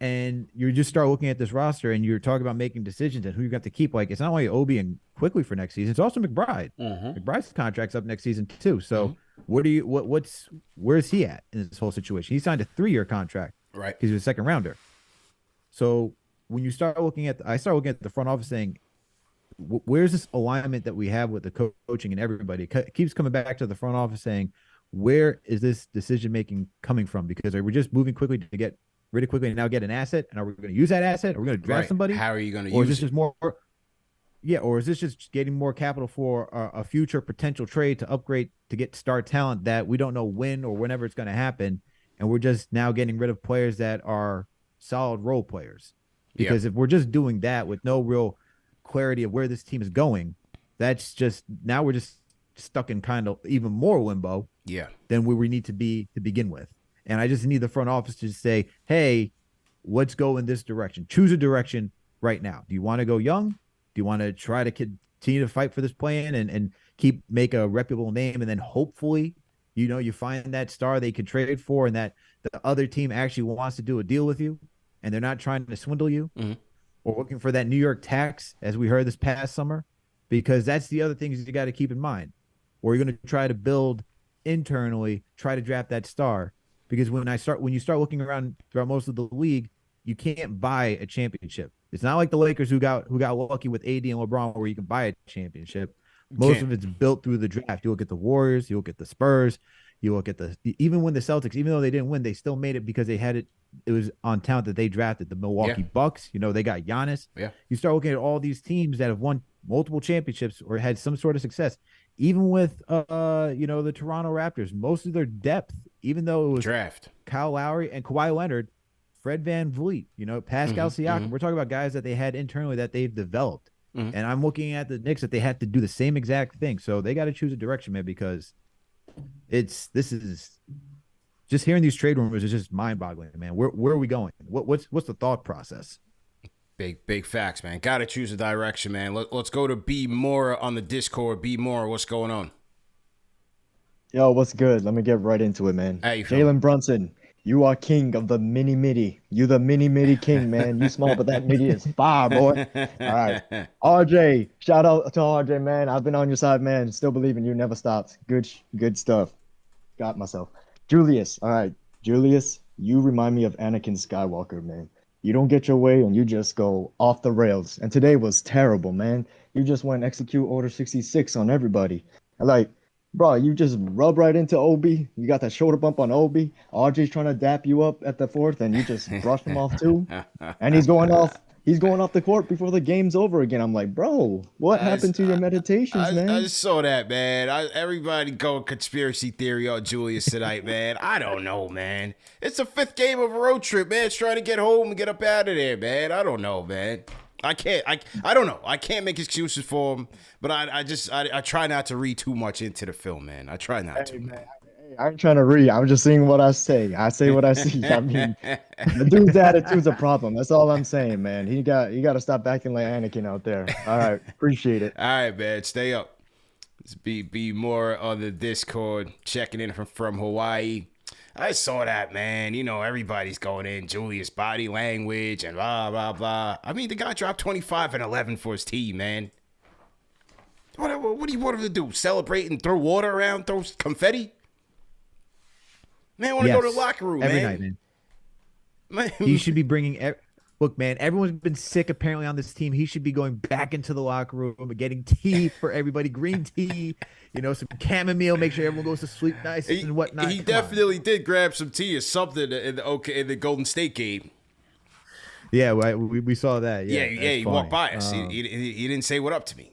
And you just start looking at this roster and you're talking about making decisions and who you got to keep. Like, it's not only Obi and Quickley for next season, it's also McBride. McBride's contract's up next season too. So where's he at in this whole situation? He signed a 3-year contract. Right. He's a second rounder. So when you start looking at I start looking at the front office saying, where's this alignment that we have with the coaching and everybody? It keeps coming back to the front office saying, where is this decision making coming from? Because we're just moving quickly to get rid of Quickly and now get an asset, and are we going to use that asset? Are we going to draft somebody? How are you going to use it? Or is this just more? Yeah, or is this just getting more capital for a future potential trade to upgrade to get star talent that we don't know when or whenever it's going to happen, and we're just now getting rid of players that are solid role players? Because if we're just doing that with no real clarity of where this team is going, that's just now we're just stuck in kind of even more limbo than where we need to be to begin with. And I just need the front office to say, hey, let's go in this direction. Choose a direction right now. Do you want to go young? Do you want to try to continue to fight for this plan and make a reputable name, and then hopefully, you find that star they could trade for, and that the other team actually wants to do a deal with you, and they're not trying to swindle you, or looking for that New York tax, as we heard this past summer, because that's the other things you got to keep in mind. Or you're going to try to build internally, try to draft that star, because when you start looking around throughout most of the league, you can't buy a championship. It's not like the Lakers who got lucky with AD and LeBron where you can buy a championship. Most of it's built through the draft. You look at the Warriors, you look at the Spurs, you look at even when the Celtics, even though they didn't win, they still made it because they had it. It was on talent that they drafted. The Milwaukee Bucks, they got Giannis. Yeah. You start looking at all these teams that have won multiple championships or had some sort of success. Even with the Toronto Raptors, most of their depth, even though it was draft Kyle Lowry and Kawhi Leonard, Fred VanVleet, Pascal Siakam. We're talking about guys that they had internally that they've developed. And I'm looking at the Knicks that they had to do the same exact thing. So they got to choose a direction, man, because this is just hearing these trade rumors is just mind-boggling, man. Where are we going? What's the thought process? Big facts, man. Got to choose a direction, man. Let's go to B More on the Discord. B More, what's going on? Yo, what's good? Let me get right into it, man. How you feeling? Jalen Brunson, you are king of the mini-midi. You the mini-midi king, man. You small, but that midi is fire, boy. All right. RJ, shout out to RJ, man. I've been on your side, man. Still believing you. Never stopped. Good stuff. Got myself. Julius, all right. Julius, you remind me of Anakin Skywalker, man. You don't get your way and you just go off the rails. And today was terrible, man. You just went execute Order 66 on everybody. Bro, you just rub right into Obi. You got that shoulder bump on Obi. RJ's trying to dap you up at the fourth, and you just brush him off too. And he's going off the court before the game's over again. I'm like, bro, what happened to your meditations, man? I just saw that, man. Everybody going conspiracy theory on Julius tonight, man. I don't know, man. It's the 5th game of a road trip, man. It's trying to get home and get up out of there, man. I don't know, man. I don't know. I can't make excuses for him, but I try not to read too much into the film, man. I try not to, man. I ain't trying to read. I'm just saying what I say. I say what I see. I mean, the dude's attitude's a problem. That's all I'm saying, man. You got to stop acting like Anakin out there. All right, appreciate it. All right, man. Stay up. Let's be more on the Discord, checking in from Hawaii. I saw that, man. Everybody's going in. Julius body language and blah, blah, blah. I mean, the guy dropped 25 and 11 for his team, man. What do you want him to do? Celebrate and throw water around? Throw confetti? Man, I want to go to the locker room, every night, man. He should be bringing... Look, man, everyone's been sick apparently on this team. He should be going back into the locker room and getting tea for everybody, green tea, some chamomile, make sure everyone goes to sleep nice and whatnot. He definitely did grab some tea or something in the Golden State game. Yeah, we saw that. Yeah, he walked by us. He didn't say what up to me.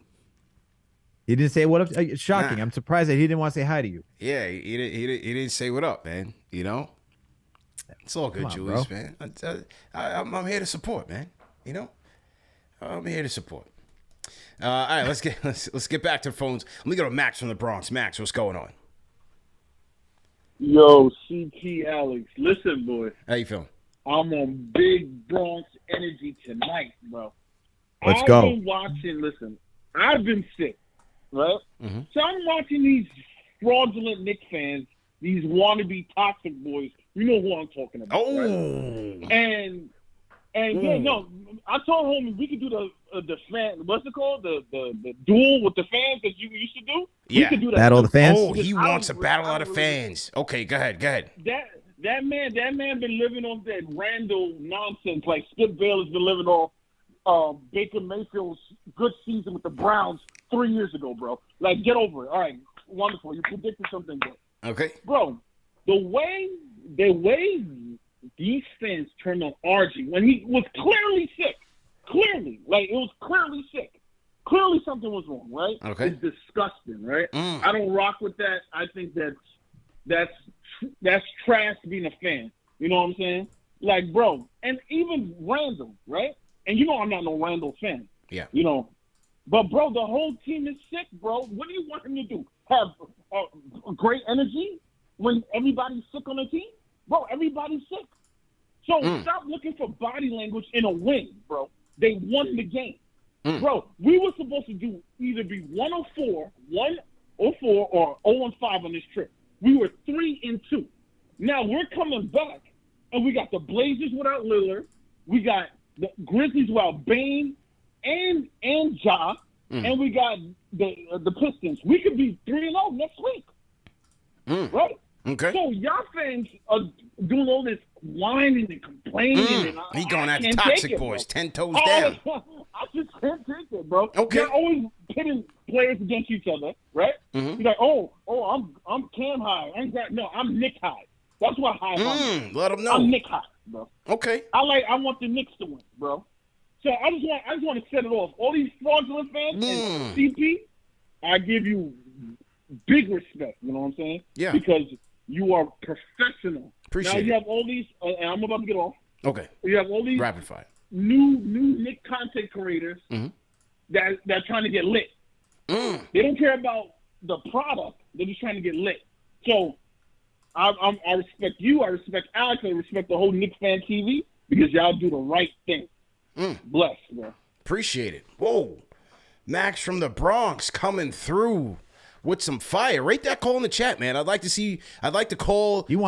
He didn't say what up. It's shocking. Nah. I'm surprised that he didn't want to say hi to you. Yeah, he didn't say what up, man. It's all good, Julius, man. I'm here to support, man. I'm here to support. All right, let's get back to the phones. Let me go to Max from the Bronx. Max, what's going on? Yo, CT Alex, listen, boy. How you feeling? I'm on big Bronx energy tonight, bro. Let's go. I've been watching. Listen, I've been sick, right? Mm-hmm. So I'm watching these fraudulent Knicks fans, these wannabe toxic boys. You know who I'm talking about. Oh, right? And yeah, no, I told homie we could do the fan. What's it called? The duel with the fans that you used to do. Yeah, we could do that. Battle of the fans. Oh, he wants a battle of the fans. Okay, go ahead. That man been living off that Randle nonsense. Like Skip Bayless been living off Baker Mayfield's good season with the Browns 3 years ago, bro. Like, get over it. All right, wonderful. You predicted something good. Okay, bro. The way these fans turned on RG when he was clearly sick, it was clearly sick. clearly something was wrong, right? Okay. It's disgusting, right? I don't rock with that. I think that's trash being a fan. You know what I'm saying? Like, bro, and even Randle, right? And you know I'm not no Randle fan. Yeah. You know, but bro, the whole team is sick, bro. What do you want him to do? Have great energy when everybody's sick on the team? Bro, everybody's sick. So stop looking for body language in a win, bro. They won the game. Bro, we were supposed to do either be 104, 104, or 0-5 on this trip. We were 3-2. Now we're coming back, and we got the Blazers without Lillard. We got the Grizzlies without Bane and Ja, and we got the Pistons. We could be 3-0 next week, right? Okay. So y'all fans are doing all this whining and complaining. And He going at the can't toxic take it, boys, bro. 10 toes down. I just can't take it, bro. Okay. They're always pitting players against each other, right? He's like, I'm Cam High. I'm Nick High. That's what High. Let them know. I'm Nick High, bro. Okay. I want the Knicks to win, bro. So I just want to set it off. All these fraudulent fans and CP, I give you big respect. You know what I'm saying? Yeah. Because you are professional. Appreciate now you it. have all these, and I'm about to get off. Okay. You have all these Rapid fire. new Nick content creators that are trying to get lit. They don't care about the product. They're just trying to get lit. So I respect you. I respect Alex. I respect the whole KnicksFanTV because y'all do the right thing. Bless, bro. Appreciate it. Whoa. Max from the Bronx coming through with some fire. Rate that call in the chat, man. I'd like to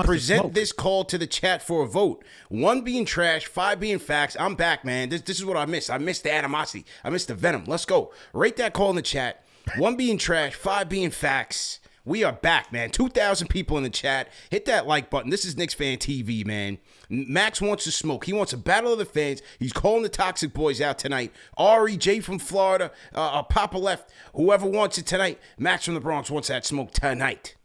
present this call to the chat for a vote. 1 being trash, 5 being facts. I'm back, man. This is what I missed. I missed the animosity. I missed the venom. Let's go. Rate that call in the chat. 1 being trash, 5 being facts. We are back, man. 2,000 people in the chat. Hit that like button. This is KnicksFanTV, man. Max wants to smoke. He wants a battle of the fans. He's calling the toxic boys out tonight. Ari, Jay from Florida, Papa Left, whoever wants it tonight. Max from the Bronx wants that smoke tonight.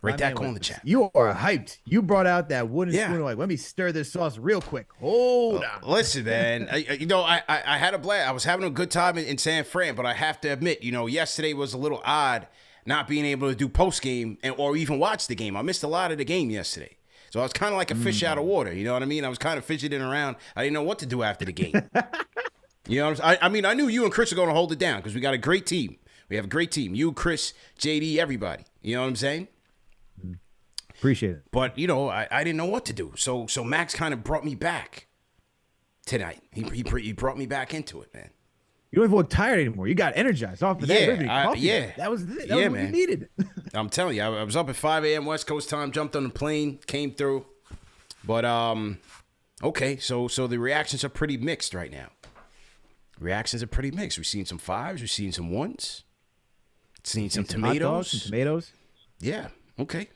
Rate that call in the chat. You are hyped. You brought out that wooden spoon. Like, let me stir this sauce real quick. Hold on. Listen, man. I had a blast. I was having a good time in San Fran, but I have to admit, yesterday was a little odd not being able to do post game or even watch the game. I missed a lot of the game yesterday. So I was kind of like a fish out of water. You know what I mean? I was kind of fidgeting around. I didn't know what to do after the game. You know what I'm saying? I knew you and Chris are going to hold it down because we got a great team. We have a great team. You, Chris, JD, everybody. You know what I'm saying? Appreciate it. But, I didn't know what to do. So Max kind of brought me back tonight. He brought me back into it, man. You don't even look tired anymore. You got energized off of that. That was it. That was what you needed. I'm telling you, I was up at 5 a.m. West Coast time, jumped on the plane, came through. But, okay, so the reactions are pretty mixed right now. Reactions are pretty mixed. We've seen some 5s. We've seen some 1s. Seen some tomatoes. Hot dogs, some tomatoes. Yeah, okay.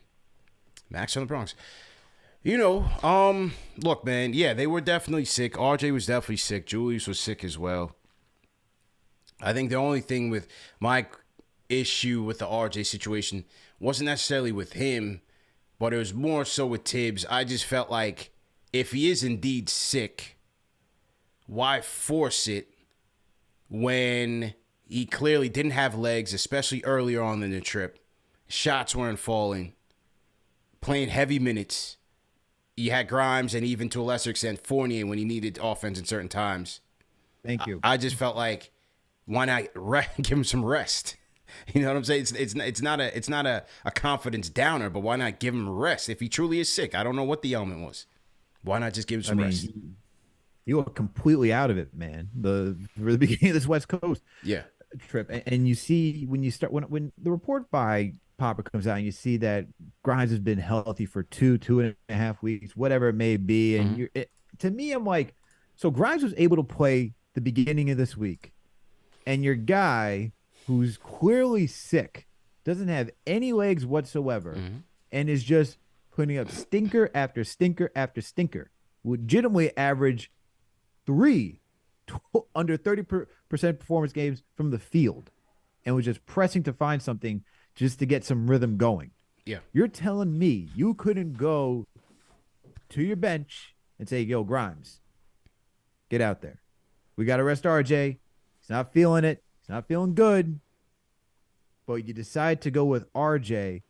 Max from the Bronx. Look, man, they were definitely sick. RJ was definitely sick. Julius was sick as well. I think the only thing with my issue with the RJ situation wasn't necessarily with him, but it was more so with Thibs. I just felt like if he is indeed sick, why force it when he clearly didn't have legs, especially earlier on in the trip? Shots weren't falling. Playing heavy minutes. You had Grimes and even to a lesser extent Fournier when he needed offense in certain times. Thank you. I just felt like, why not give him some rest? You know what I'm saying? It's not a confidence downer, but why not give him rest if he truly is sick? I don't know what the element was. Why not just give him some rest? You were completely out of it, man. For the beginning of this West Coast trip, and you see when you start when the report by Papa comes out and you see that Grimes has been healthy for 2.5 weeks, whatever it may be. And to me, I'm like, so Grimes was able to play the beginning of this week, and your guy who's clearly sick, doesn't have any legs whatsoever, and is just putting up stinker after stinker after stinker, legitimately average 3 under 30% performance games from the field, and was just pressing to find something just to get some rhythm going. Yeah. You're telling me you couldn't go to your bench and say, yo, Grimes, get out there. we got to rest RJ. He's not feeling it. He's not feeling good. But you decide to go with RJ,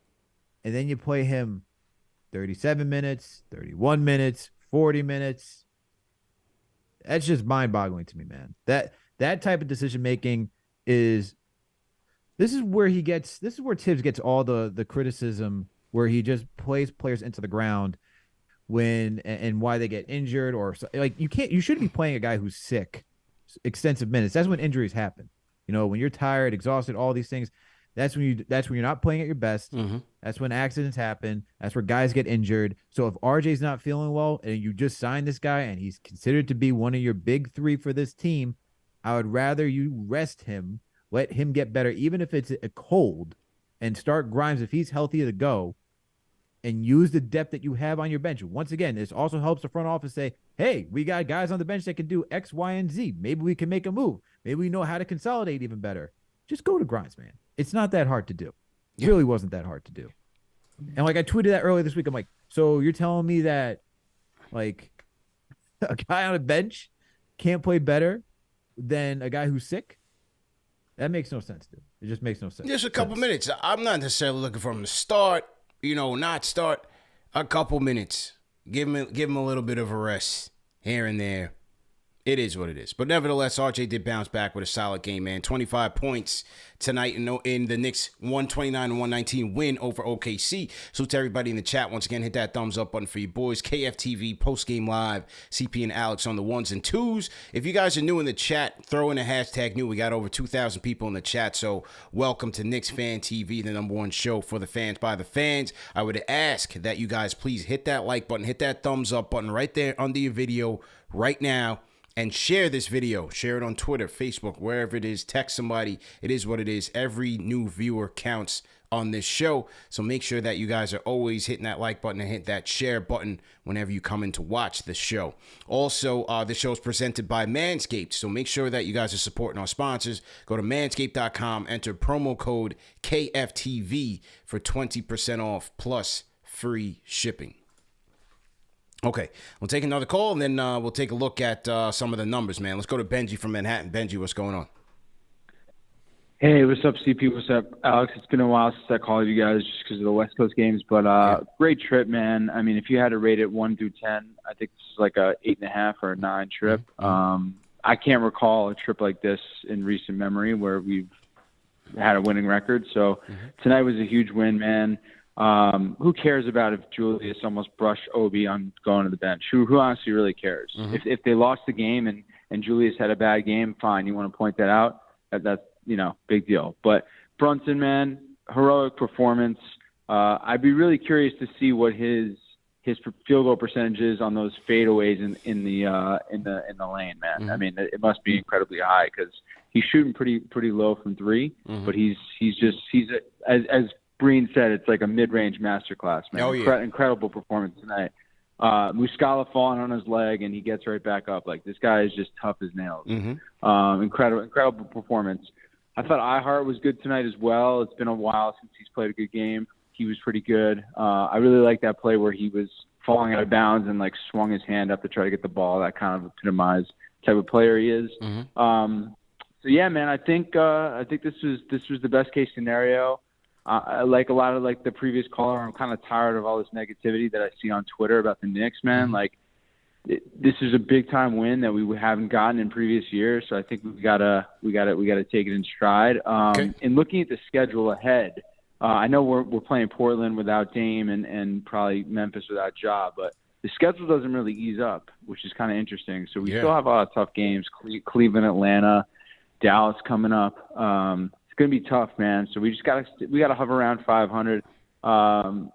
and then you play him 37 minutes, 31 minutes, 40 minutes. That's just mind-boggling to me, man. That type of decision-making is this is where Thibs gets all the criticism, where he just plays players into the ground when and why they get injured, or like you shouldn't be playing a guy who's sick extensive minutes. That's when injuries happen. When you're tired, exhausted, all these things, that's when you're not playing at your best. Mm-hmm. That's when accidents happen. That's where guys get injured. So if RJ's not feeling well and you just signed this guy and he's considered to be one of your big three for this team, I would rather you rest him, let him get better, even if it's a cold, and start Grimes if he's healthy to go, and use the depth that you have on your bench. Once again, this also helps the front office say, hey, we got guys on the bench that can do X, Y, and Z. Maybe we can make a move. Maybe we know how to consolidate even better. Just go to Grimes, man. It's not that hard to do. It really wasn't that hard to do. And like I tweeted that earlier this week, I'm like, so you're telling me that like a guy on a bench can't play better than a guy who's sick? That makes no sense, dude. It just makes no sense. Just a couple minutes. I'm not necessarily looking for him to start, not start. A couple minutes. Give him a little bit of a rest here and there. It is what it is. But nevertheless, RJ did bounce back with a solid game, man. 25 points tonight in the Knicks 129-119 win over OKC. So to everybody in the chat, once again, hit that thumbs up button for you boys. KFTV, post-game live, CP and Alex on the ones and twos. If you guys are new in the chat, throw in a hashtag new. We got over 2,000 people in the chat, so welcome to KnicksFanTV, the number one show for the fans by the fans. I would ask that you guys please hit that like button, hit that thumbs up button right there under your video right now. And share this video. Share it on Twitter, Facebook, wherever it is. Text somebody. It is what it is. Every new viewer counts on this show. So make sure that you guys are always hitting that like button and hit that share button whenever you come in to watch the show. Also, the show is presented by Manscaped. So make sure that you guys are supporting our sponsors. Go to manscaped.com. Enter promo code KFTV for 20% off plus free shipping. Okay, we'll take another call, and then we'll take a look at some of the numbers, man. Let's go to Benji from Manhattan. Benji, what's going on? Hey, what's up, CP? What's up, Alex? It's been a while since I called you guys just because of the West Coast games, but great trip, man. I mean, if you had to rate it 1 through 10, I think this is like a 8.5 or a 9 trip. I can't recall a trip like this in recent memory where we've had a winning record. So tonight was a huge win, man. Who cares about if Julius almost brushed Obi on going to the bench? Who honestly really cares? If they lost the game and Julius had a bad game, fine. You want to point that out? That's big deal. But Brunson, man, heroic performance. I'd be really curious to see what his field goal percentage is on those fadeaways in the lane, man. I mean, it must be incredibly high because he's shooting pretty low from three, but he's as Breen said, it's like a mid-range masterclass, man. Oh, yeah. Incredible performance tonight. Muscala falling on his leg, and he gets right back up. Like, this guy is just tough as nails. Incredible performance. I thought I Hart was good tonight as well. It's been a while since he's played a good game. He was pretty good. I really like that play where he was falling out of bounds and, like, swung his hand up to try to get the ball. That kind of epitomized type of player he is. So, yeah, man, I think this was the best-case scenario. Like a lot of like the previous caller, I'm kind of tired of all this negativity that I see on Twitter about the Knicks, man. Like this is a big time win that we haven't gotten in previous years. So I think we gotta take it in stride. And looking at the schedule ahead, I know we're playing Portland without Dame and probably Memphis without Ja, but the schedule doesn't really ease up, which is kind of interesting. So we still have a lot of tough games: Cleveland, Atlanta, Dallas coming up. Gonna be tough, man. So we gotta hover around 500. So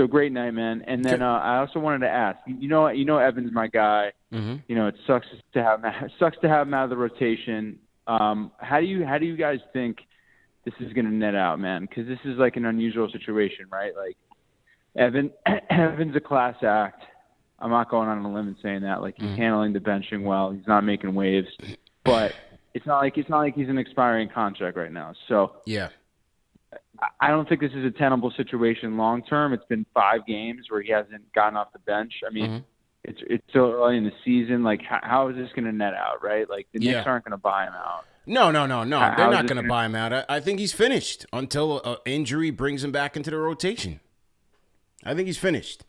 great night, man. And then I also wanted to ask, Evan's my guy. It sucks to have him out of the rotation. How do you guys think this is gonna net out, man? Because this is like an unusual situation, right? Like Evan's a class act. I'm not going on a limb and saying that. Like he's handling the benching well. He's not making waves, but it's not like he's an expiring contract right now. So yeah, I don't think this is a tenable situation long term. It's been 5 games where he hasn't gotten off the bench. I mean, it's so early in the season. Like, how is this going to net out, right? Like, the Knicks aren't going to buy him out. No. They're not going to buy him out. I think he's finished until an injury brings him back into the rotation. I think he's finished.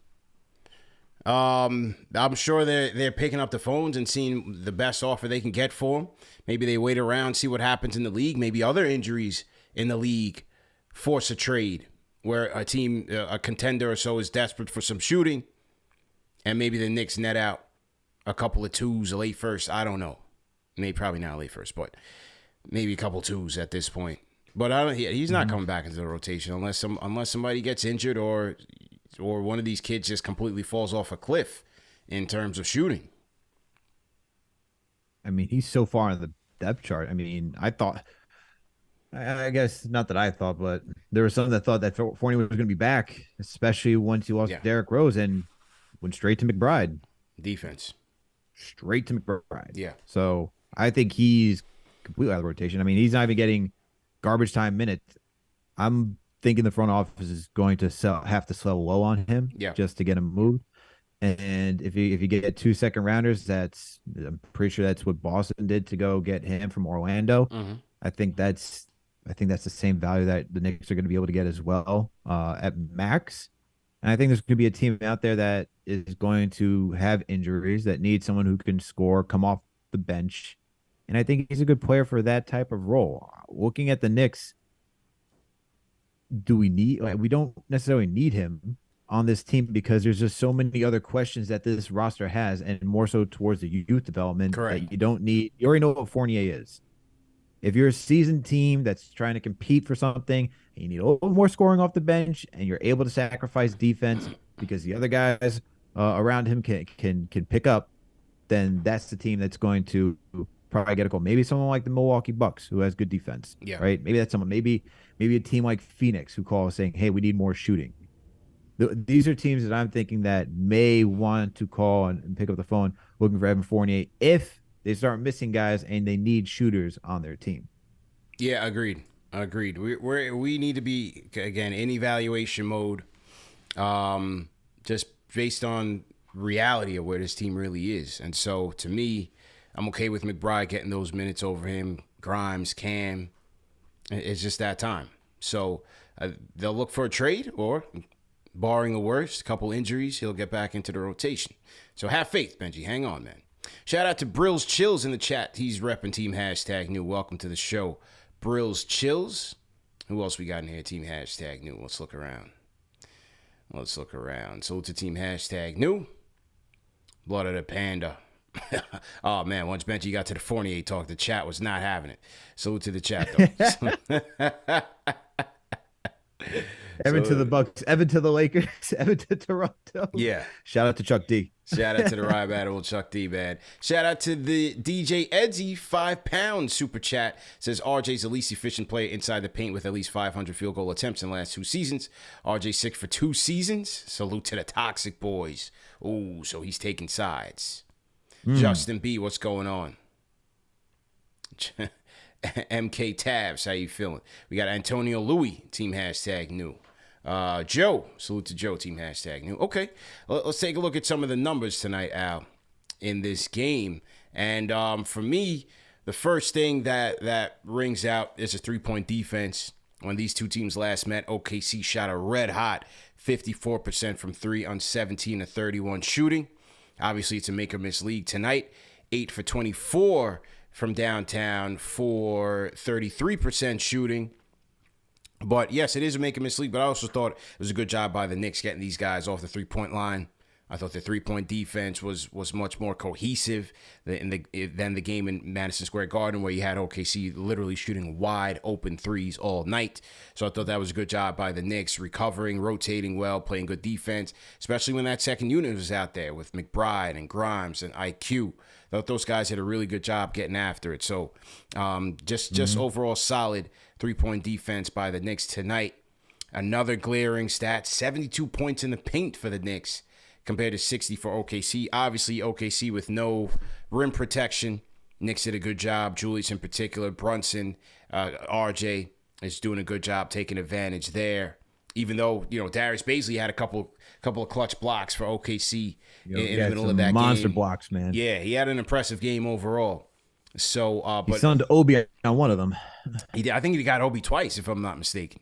I'm sure they're picking up the phones and seeing the best offer they can get for him. Maybe they wait around, see what happens in the league. Maybe other injuries in the league force a trade where a team, a contender or so, is desperate for some shooting, and maybe the Knicks net out a couple of twos, a late first. I don't know. Maybe probably not a late first, but maybe a couple twos at this point. But he's not coming back into the rotation unless somebody gets injured or one of these kids just completely falls off a cliff in terms of shooting. I mean, he's so far on the depth chart. I mean, I guess not that I thought, but there were some that thought that Fournier was going to be back, especially once he lost Derrick Rose and went straight to McBride. Defense. Straight to McBride. Yeah. So I think he's completely out of the rotation. I mean, he's not even getting garbage time minutes. I'm thinking the front office is going to have to sell low on him just to get him moved. And if you get 2 second rounders, I'm pretty sure that's what Boston did to go get him from Orlando. Mm-hmm. I think that's the same value that the Knicks are going to be able to get as well at max. And I think there's going to be a team out there that is going to have injuries that need someone who can score, come off the bench. And I think he's a good player for that type of role. Looking at the Knicks, we don't necessarily need him on this team because there's just so many other questions that this roster has, and more so towards the youth development. Correct. That you don't need. You already know what Fournier is. If you're a seasoned team that's trying to compete for something, and you need a little more scoring off the bench, and you're able to sacrifice defense because the other guys around him can pick up, then that's the team that's going to probably get a goal. Maybe someone like the Milwaukee Bucks who has good defense. Yeah. Right. Maybe that's someone. Maybe a team like Phoenix who calls saying, "Hey, we need more shooting." These are teams that I'm thinking that may want to call and pick up the phone looking for Evan Fournier if they start missing guys and they need shooters on their team. Yeah, agreed. We need to be, again, in evaluation mode, just based on reality of where this team really is. And so, to me, I'm okay with McBride getting those minutes over him, Grimes, Cam. It's just that time. So they'll look for a trade, or, barring the worst, a couple injuries, he'll get back into the rotation. So have faith, Benji. Hang on, man. Shout out to Brills Chills in the chat. He's repping Team #New. Welcome to the show, Brills Chills. Who else we got in here? Team #New. Let's look around. Salute to Team #New. Blood of the Panda. Oh, man, once Benji got to the Fournier talk, the chat was not having it. Salute to the chat, though. Evan to the Bucks, Evan to the Lakers, Evan to Toronto. Yeah. Shout out to Chuck D. Shout out to the Ride Battle, Chuck D, man. Shout out to the DJ Edsy, £5 super chat. Says RJ's the least efficient player inside the paint with at least 500 field goal attempts in the last 2 seasons. RJ sick for 2 seasons. Salute to the Toxic Boys. Ooh, so he's taking sides. Justin B, what's going on? MK Tabs, how you feeling? We got Antonio Louis, Team #New. Joe, salute to Joe, Team #New. Okay, let's take a look at some of the numbers tonight, Al, in this game. And for me, the first thing that rings out is a 3-point defense. When these two teams last met, OKC shot a red hot 54% from 3 on 17 of 31 shooting. Obviously, it's a make or miss league tonight. 8 for 24 from downtown for 33% shooting. But yes, it is a make or miss league, but I also thought it was a good job by the Knicks getting these guys off the 3-point line. I thought the 3-point defense was much more cohesive than the game in Madison Square Garden, where you had OKC literally shooting wide open threes all night. So I thought that was a good job by the Knicks, recovering, rotating well, playing good defense, especially when that second unit was out there with McBride and Grimes and IQ. I thought those guys did a really good job getting after it. So just overall solid 3-point defense by the Knicks tonight. Another glaring stat, 72 points in the paint for the Knicks, compared to 60 for OKC. Obviously, OKC with no rim protection. Knicks did a good job. Julius in particular. Brunson, RJ is doing a good job taking advantage there. Even though Darius Baisley had a couple of clutch blocks for OKC in the middle some of that monster game. blocks, man. Yeah, he had an impressive game overall. So, He but sunned Obi on one of them. I think he got Obi twice, if I'm not mistaken.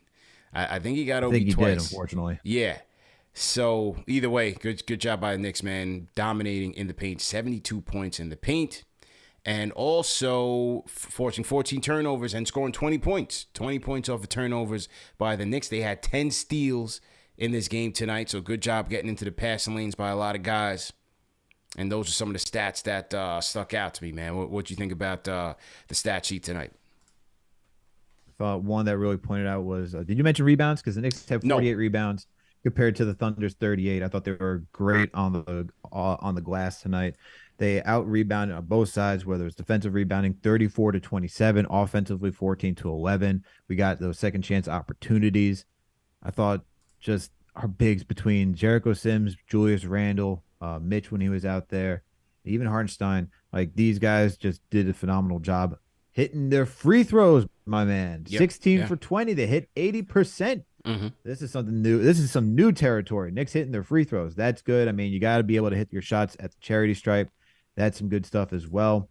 I think he got I Obi think he twice. did, unfortunately. Yeah. So either way, good job by the Knicks, man. Dominating in the paint, 72 points in the paint, and also forcing 14 turnovers and scoring 20 points. 20 points off of turnovers by the Knicks. They had 10 steals in this game tonight, so good job getting into the passing lanes by a lot of guys. And those are some of the stats that stuck out to me, man. What'd you think about the stat sheet tonight? I thought one that really pointed out was, did you mention rebounds? Because the Knicks have 48 rebounds compared to the Thunder's 38. I thought they were great on the glass tonight. They out-rebounded on both sides, whether it's defensive rebounding, 34-27, offensively 14-11. We got those second chance opportunities. I thought just our bigs between Jericho Sims, Julius Randle, Mitch when he was out there, even Hartenstein, like these guys just did a phenomenal job hitting their free throws, my man. Yep. 16 for 20. They hit 80%. Mm-hmm. This is something new. This is some new territory. Knicks hitting their free throws. That's good. I mean, you got to be able to hit your shots at the charity stripe. That's some good stuff as well.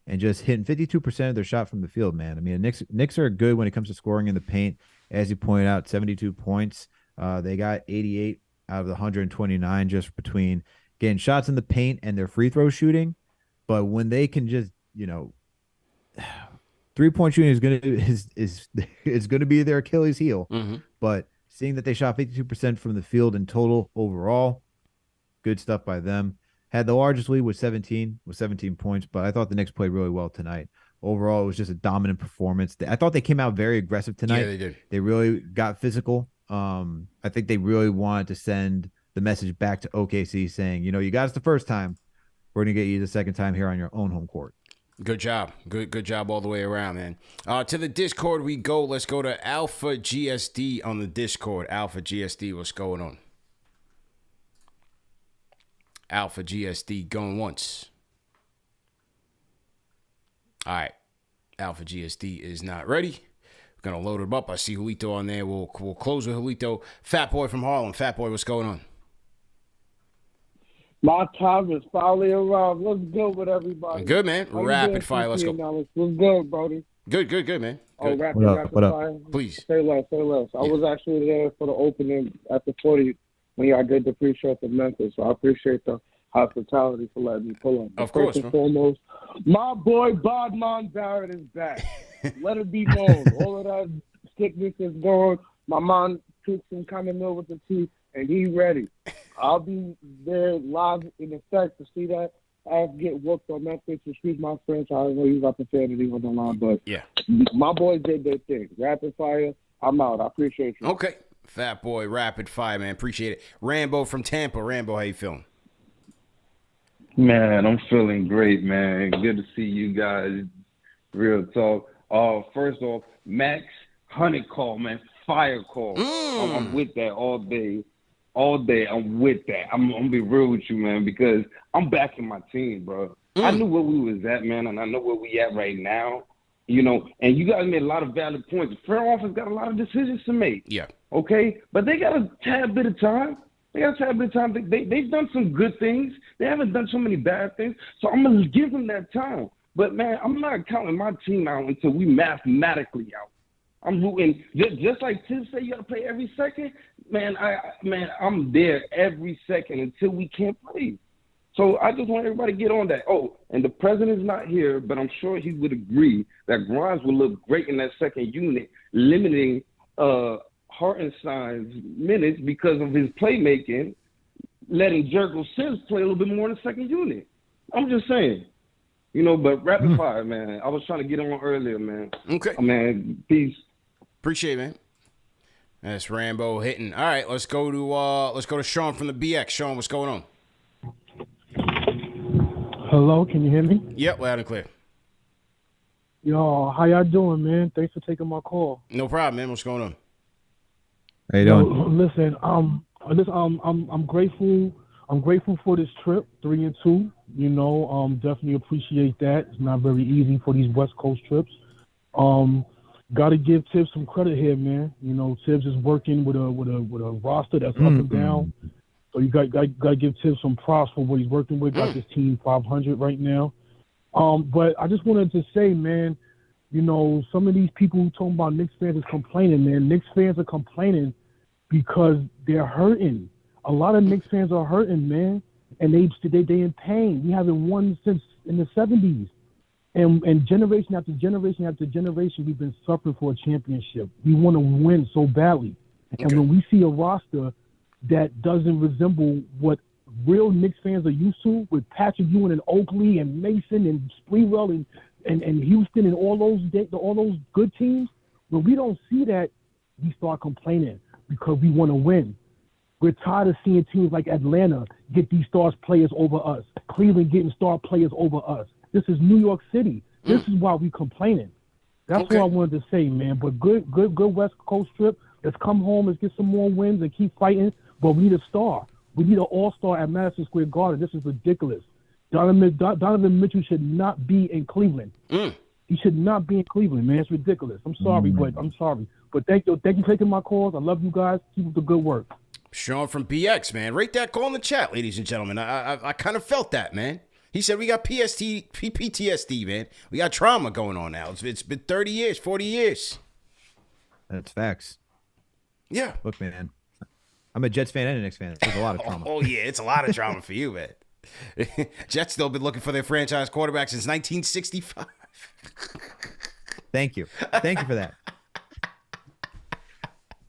And just hitting 52% of their shot from the field, man. I mean, Knicks are good when it comes to scoring in the paint. As you pointed out, 72 points. They got 88 out of the 129 just between getting shots in the paint and their free throw shooting. But when they can just, 3-point shooting is gonna be their Achilles heel. Mm-hmm. But seeing that they shot 52% from the field in total overall, good stuff by them. Had the largest lead with 17 points, but I thought the Knicks played really well tonight. Overall, it was just a dominant performance. I thought they came out very aggressive tonight. Yeah, they did. They really got physical. I think they really wanted to send the message back to OKC saying, you got us the first time. We're going to get you the second time here on your own home court. Good job. Good job all the way around, man. To the Discord we go. Let's go to Alpha GSD on the Discord. Alpha GSD, what's going on? Alpha GSD going once. All right. Alpha GSD is not ready. We're going to load him up. I see Julito on there. We'll close with Julito. Fat Boy from Harlem. Fat Boy, what's going on? My time is finally arrived. What's good with everybody? Good, man. Rapid fire. Let's go. What's good, Brody? Good, man. Oh, Good. rapid What up? fire. Please. Say less. I was actually there for the opening at the 40 when y'all did the pre-show for Memphis, so I appreciate the hospitality for letting me pull up. Of course, First and foremost, my boy Bodman Barrett is back. Let it be known. All of that sickness is gone. My mom took some kind of meal with the tea, and he ready. I'll be there live in effect to see that. I get whooped on Memphis. Excuse my French. I don't know you got profanity on the line, but Yeah. my boys did their thing. Rapid fire. I'm out. I appreciate you. Okay. Fat Boy, rapid fire, man. Appreciate it. Rambo from Tampa. Rambo, how you feeling? Man, I'm feeling great, man. Good to see you guys. Real talk. First off, Max Honey call, man. Fire call. I'm with that all day. All day, I'm with that. I'm going to be real with you, man, because I'm backing my team, bro. I knew where we was at, man, and I know where we at right now. And you guys made a lot of valid points. The front office got a lot of decisions to make. Yeah. Okay? But they got a tad bit of time. They've done some good things. They haven't done so many bad things. So I'm going to give them that time. But, man, I'm not counting my team out until we mathematically out. I'm rooting, just like Thibs say, you got to play every second. Man, I'm there every second until we can't play. So I just want everybody to get on that. Oh, and the president's not here, but I'm sure he would agree that Grimes will look great in that second unit, limiting Hartenstein's minutes because of his playmaking, letting Jericho Sims play a little bit more in the second unit. I'm just saying. But rapid fire, man. I was trying to get on earlier, man. Okay. Man, peace. Appreciate it, man. That's Rambo hitting. All right, let's go to Sean from the BX. Sean, what's going on? Hello, can you hear me? Yep, loud and clear. Yo, how y'all doing, man? Thanks for taking my call. No problem, man. What's going on? How you doing? Listen, I'm grateful. I'm grateful for this trip, 3-2. Definitely appreciate that. It's not very easy for these West Coast trips. got to give Thibs some credit here, man. You know, Thibs is working with a roster that's up and down. So you got to give Thibs some props for what he's working with. Got this team 500 right now. But I just wanted to say, man, you know, some of these people who talking about Knicks fans is complaining, man. Knicks fans are complaining because they're hurting. A lot of Knicks fans are hurting, man, and they in pain. We haven't won since in the 70s. And generation after generation after generation, we've been suffering for a championship. We want to win so badly. And when we see a roster that doesn't resemble what real Knicks fans are used to, with Patrick Ewing and Oakley and Mason and Sprewell and Houston and all those good teams, when we don't see that, we start complaining because we want to win. We're tired of seeing teams like Atlanta get these star players over us, Cleveland getting star players over us. This is New York City. This is why we complaining. That's what I wanted to say, man. But good West Coast trip. Let's come home. Let's get some more wins and keep fighting. But we need a star. We need an all-star at Madison Square Garden. This is ridiculous. Donovan Mitchell should not be in Cleveland. He should not be in Cleveland, man. It's ridiculous. I'm sorry, but I'm sorry. But thank you for taking my calls. I love you guys. Keep up the good work. Sean from BX, man. Rate that call in the chat, ladies and gentlemen. I kind of felt that, man. He said we got PTSD, man. We got trauma going on now. It's been 30 years, 40 years. That's facts. Yeah. Look, man, I'm a Jets fan and a Knicks fan. There's a lot of trauma. Oh yeah, it's a lot of trauma for you, man. Jets still been looking for their franchise quarterback since 1965. Thank you for that.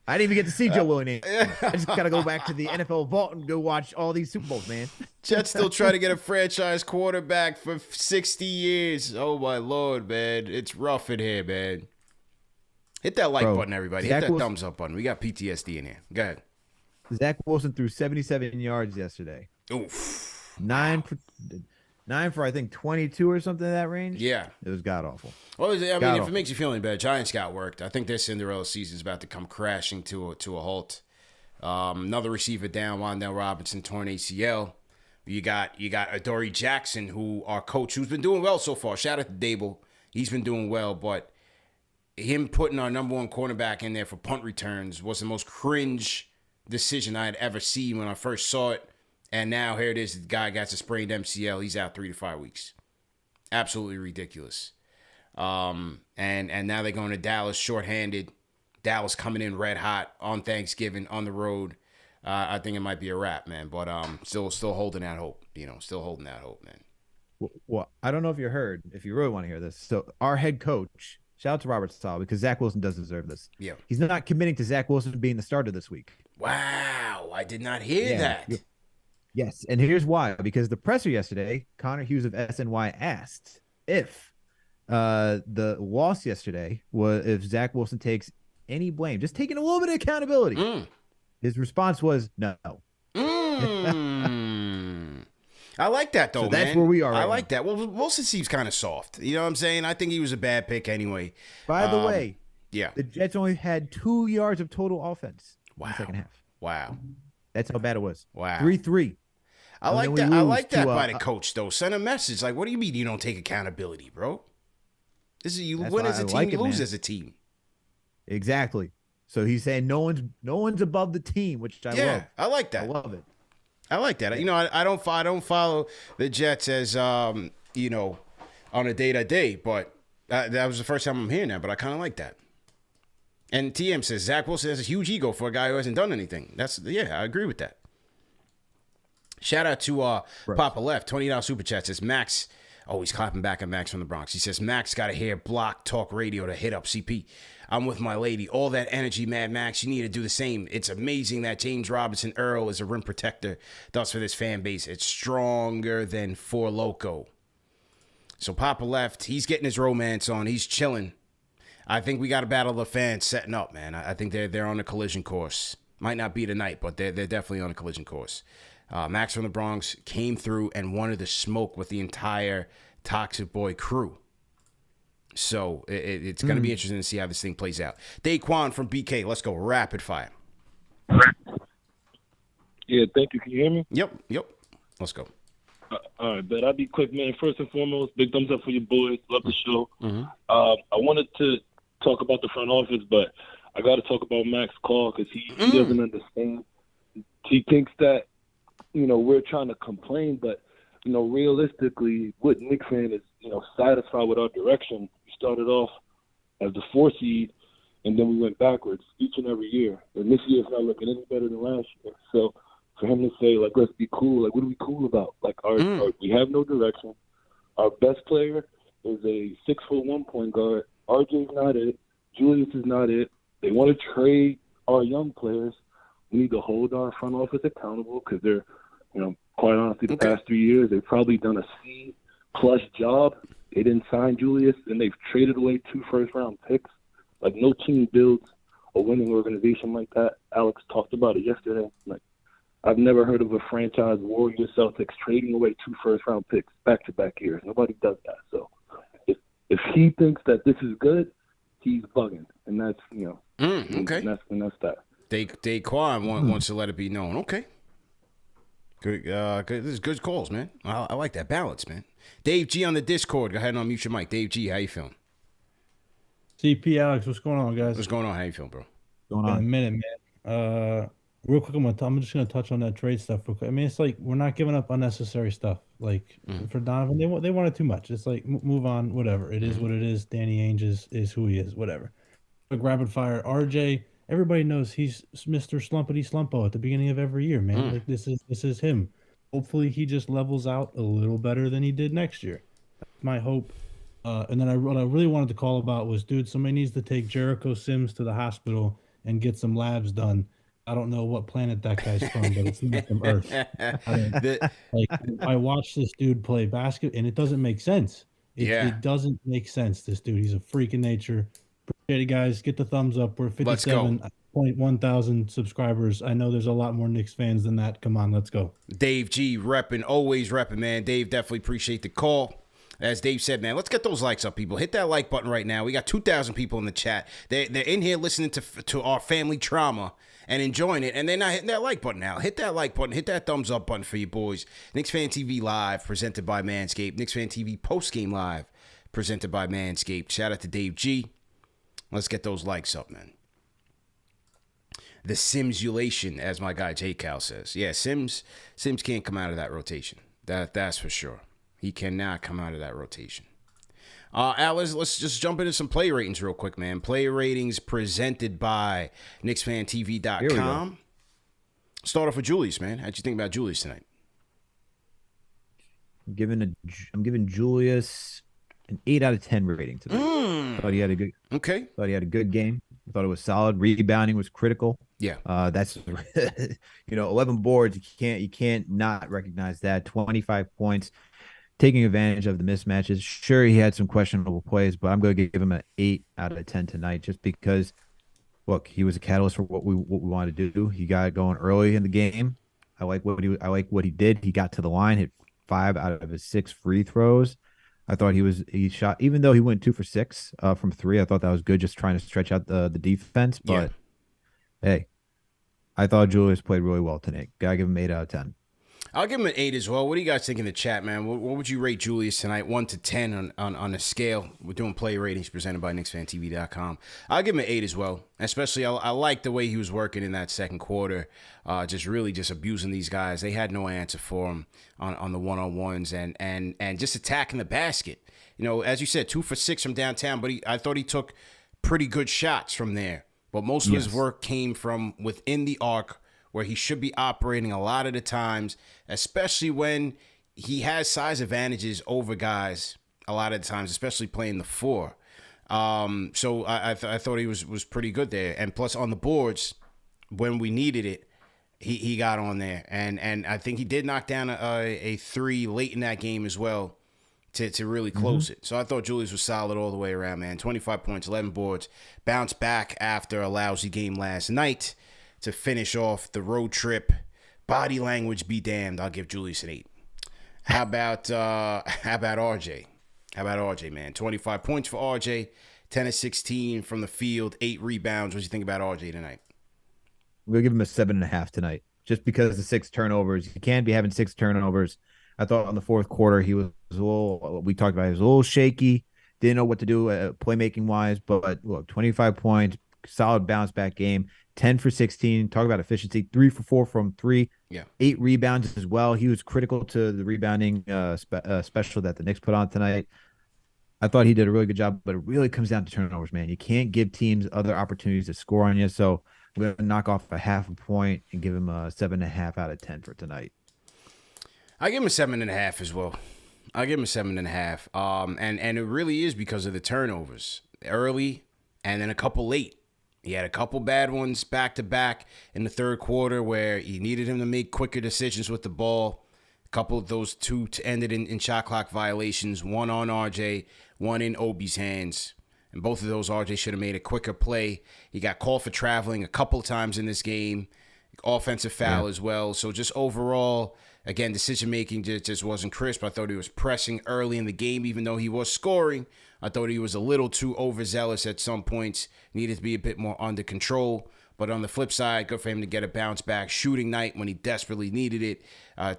I didn't even get to see Joe Willie. I just got to go back to the NFL vault and go watch all these Super Bowls, man. Jets still trying to get a franchise quarterback for 60 years. Oh, my Lord, man. It's rough in here, man. Hit that like button, everybody. Hit that thumbs up button. We got PTSD in here. Go ahead. Zach Wilson threw 77 yards yesterday. Oof. Nine for I think 22 or something in that range. Yeah. It was god-awful. Well, I mean, if it makes you feel any better, Giants got worked. I think their Cinderella season is about to come crashing to a halt. Another receiver down, Wan'Dale Robinson, torn ACL. You got Adoree Jackson, who our coach, who's been doing well so far. Shout out to Dable. He's been doing well, but him putting our number one cornerback in there for punt returns was the most cringe decision I had ever seen when I first saw it. And now here it is. The guy got a sprained MCL. He's out 3 to 5 weeks. Absolutely ridiculous. And now they're going to Dallas shorthanded. Dallas coming in red hot on Thanksgiving on the road. I think it might be a wrap, man. But still holding out hope. Still holding out hope, man. Well, I don't know if you heard, if you really want to hear this. So our head coach, shout out to Robert Saleh, because Zach Wilson does deserve this. Yeah. He's not committing to Zach Wilson being the starter this week. Wow. I did not hear that. Yes, and here's why. Because the presser yesterday, Connor Hughes of SNY asked if the loss yesterday was if Zach Wilson takes any blame, just taking a little bit of accountability. His response was no. I like that, though, so that's man. Where we are. I like that. Well, Wilson seems kind of soft. You know what I'm saying? I think he was a bad pick anyway. By the way, yeah, the Jets only had 2 yards of total offense in the second half. Wow. That's how bad it was. Wow. 3-3. I like that. I like that by the coach, though. Send a message. Like, what do you mean you don't take accountability, bro? This is you win as a team, you lose as a team. Exactly. So he's saying no one's above the team, which I love. Yeah, I like that. I love it. I like that. I don't follow the Jets as on a day-to-day, but that was the first time I'm hearing that. But I kind of like that. And TM says Zach Wilson has a huge ego for a guy who hasn't done anything. I agree with that. Shout out to Papa Left, $20 super chat says Max. Oh, he's clapping back at Max from the Bronx. He says Max got to hear Block Talk Radio to hit up CP. I'm with my lady. All that energy, Mad Max. You need to do the same. It's amazing that James Robinson Earl is a rim protector. Thus, for this fan base, it's stronger than Four Loko. So Papa Left, he's getting his romance on. He's chilling. I think we got a battle of the fans setting up, man. I think they're on a collision course. Might not be tonight, but they're definitely on a collision course. Max from the Bronx came through and wanted to smoke with the entire Toxic Boy crew. So it's going to be interesting to see how this thing plays out. Daquan from BK, let's go rapid fire. Yeah, thank you. Can you hear me? Yep. Let's go. All right, but I'll be quick, man. First and foremost, big thumbs up for your boys. Love the show. Mm-hmm. I wanted to talk about the front office, but I got to talk about Max Call because he doesn't understand. He thinks that, we're trying to complain, but, realistically, what Knicks fan is, satisfied with our direction. We started off as the 4 seed, and then we went backwards each and every year. And this year it's not looking any better than last year. So for him to say, like, let's be cool, like, what are we cool about? Like, we have no direction. Our best player is a 6'1" point guard. RJ's not it. Julius is not it. They want to trade our young players. We need to hold our front office accountable because they're, quite honestly, the past 3 years, they've probably done a C-plus job. They didn't sign Julius, and they've traded away 2 first-round picks. Like, no team builds a winning organization like that. Alex talked about it yesterday. Like, I've never heard of a franchise Warriors Celtics trading away 2 first-round picks back-to-back years. Nobody does that. So if he thinks that this is good, he's bugging, and that's okay. And that's that. Daquan wants to let it be known. Okay. Good. This is good calls, man. I like that balance, man. Dave G on the Discord. Go ahead and unmute your mic. Dave G, how you feeling? CP Alex, what's going on, guys? What's going on? How you feeling, bro? Going on? In a minute, man. Real quick, I'm just gonna touch on that trade stuff real quick. I mean, it's like we're not giving up unnecessary stuff. Like for Donovan, they wanted too much. It's like move on, whatever. It is what it is. Danny Ainge is who he is, whatever. Like rapid fire, RJ. Everybody knows he's Mr. Slumpity Slumpo at the beginning of every year, man. Like this is him. Hopefully, he just levels out a little better than he did next year. That's my hope. And then what I really wanted to call about was, dude, somebody needs to take Jericho Sims to the hospital and get some labs done. I don't know what planet that guy's from, but it's not from Earth. I watched this dude play basketball, and it doesn't make sense. It doesn't make sense. This dude, he's a freak in nature. Appreciate it, guys. Get the thumbs up. We're 57.1 thousand subscribers. I know there's a lot more Knicks fans than that. Come on, let's go. Dave G repping, always repping, man. Dave, definitely appreciate the call. As Dave said, man, let's get those likes up, people. Hit that like button right now. We got 2,000 people in the chat. They're in here listening to our family trauma and enjoying it, and they're not hitting that like button now. Hit that like button. Hit that thumbs up button for you boys. KnicksFanTV Live, presented by Manscaped. KnicksFanTV Postgame Live, presented by Manscaped. Shout out to Dave G. Let's get those likes up, man. The Simulation, as my guy J. Cal says. Yeah, Sims can't come out of that rotation. That's for sure. He cannot come out of that rotation. Alice, let's just jump into some play ratings real quick, man. Play ratings presented by KnicksFanTV.com. Start off with Julius, man. How'd you think about Julius tonight? I'm giving Julius an 8 out of 10 rating today. Thought he had a good. Okay. Thought he had a good game. I thought it was solid. Rebounding was critical. Yeah. That's 11 boards. You can't not recognize that. 25 points. Taking advantage of the mismatches. Sure, he had some questionable plays, but I'm going to give him an 8 out of 10 tonight just because, look, he was a catalyst for what we wanted to do. He got going early in the game. I like what he did. He got to the line, hit 5 out of his 6 free throws. I thought he shot, even though he went 2 for 6 from 3. I thought that was good, just trying to stretch out the defense. But hey, I thought Julius played really well tonight. Gotta give him 8 out of 10. I'll give him an 8 as well. What do you guys think in the chat, man? What would you rate Julius tonight, 1 to 10 on a scale? We're doing play ratings presented by KnicksFanTV.com. I'll give him an 8 as well. Especially, I like the way he was working in that second quarter, just abusing these guys. They had no answer for him on the one-on-ones and just attacking the basket. As you said, 2 for 6 from downtown, but I thought he took pretty good shots from there. But most of his work came from within the arc, where he should be operating a lot of the times, especially when he has size advantages over guys a lot of the times, especially playing the 4. So I thought he was pretty good there. And plus on the boards, when we needed it, he got on there. And I think he did knock down a 3 late in that game as well to really close it. So I thought Julius was solid all the way around, man. 25 points, 11 boards, bounced back after a lousy game last night to finish off the road trip. Body language be damned. I'll give Julius an 8. How about RJ? How about RJ, man? 25 points for RJ, 10 of 16 from the field, 8 rebounds. What do you think about RJ tonight? I'm going to give him a 7.5 tonight, just because of the 6 turnovers. He can't be having 6 turnovers. I thought in the fourth quarter he was a little, we talked about, he was a little shaky. didn't know what to do playmaking wise, but look, 25 points, solid bounce back game, 10 for 16. Talk about efficiency, 3 for 4 from 3. Yeah. 8 rebounds as well. He was critical to the rebounding special that the Knicks put on tonight. I thought he did a really good job, but it really comes down to turnovers, man. You can't give teams other opportunities to score on you. So I'm going to knock off a half a point and give him a 7.5 out of 10 for tonight. I give him a 7.5 as well. I give him a 7.5. And it really is because of the turnovers early and then a couple late. He had a couple bad ones back to back in the third quarter where you needed him to make quicker decisions with the ball. A couple of those two ended in shot clock violations, one on RJ, one in Obi's hands. And both of those, RJ should have made a quicker play. He got called for traveling a couple times in this game. Offensive foul as well. So just overall, again, decision-making just wasn't crisp. I thought he was pressing early in the game, even though he was scoring. I thought he was a little too overzealous at some points. Needed to be a bit more under control. But on the flip side, good for him to get a bounce-back shooting night when he desperately needed it.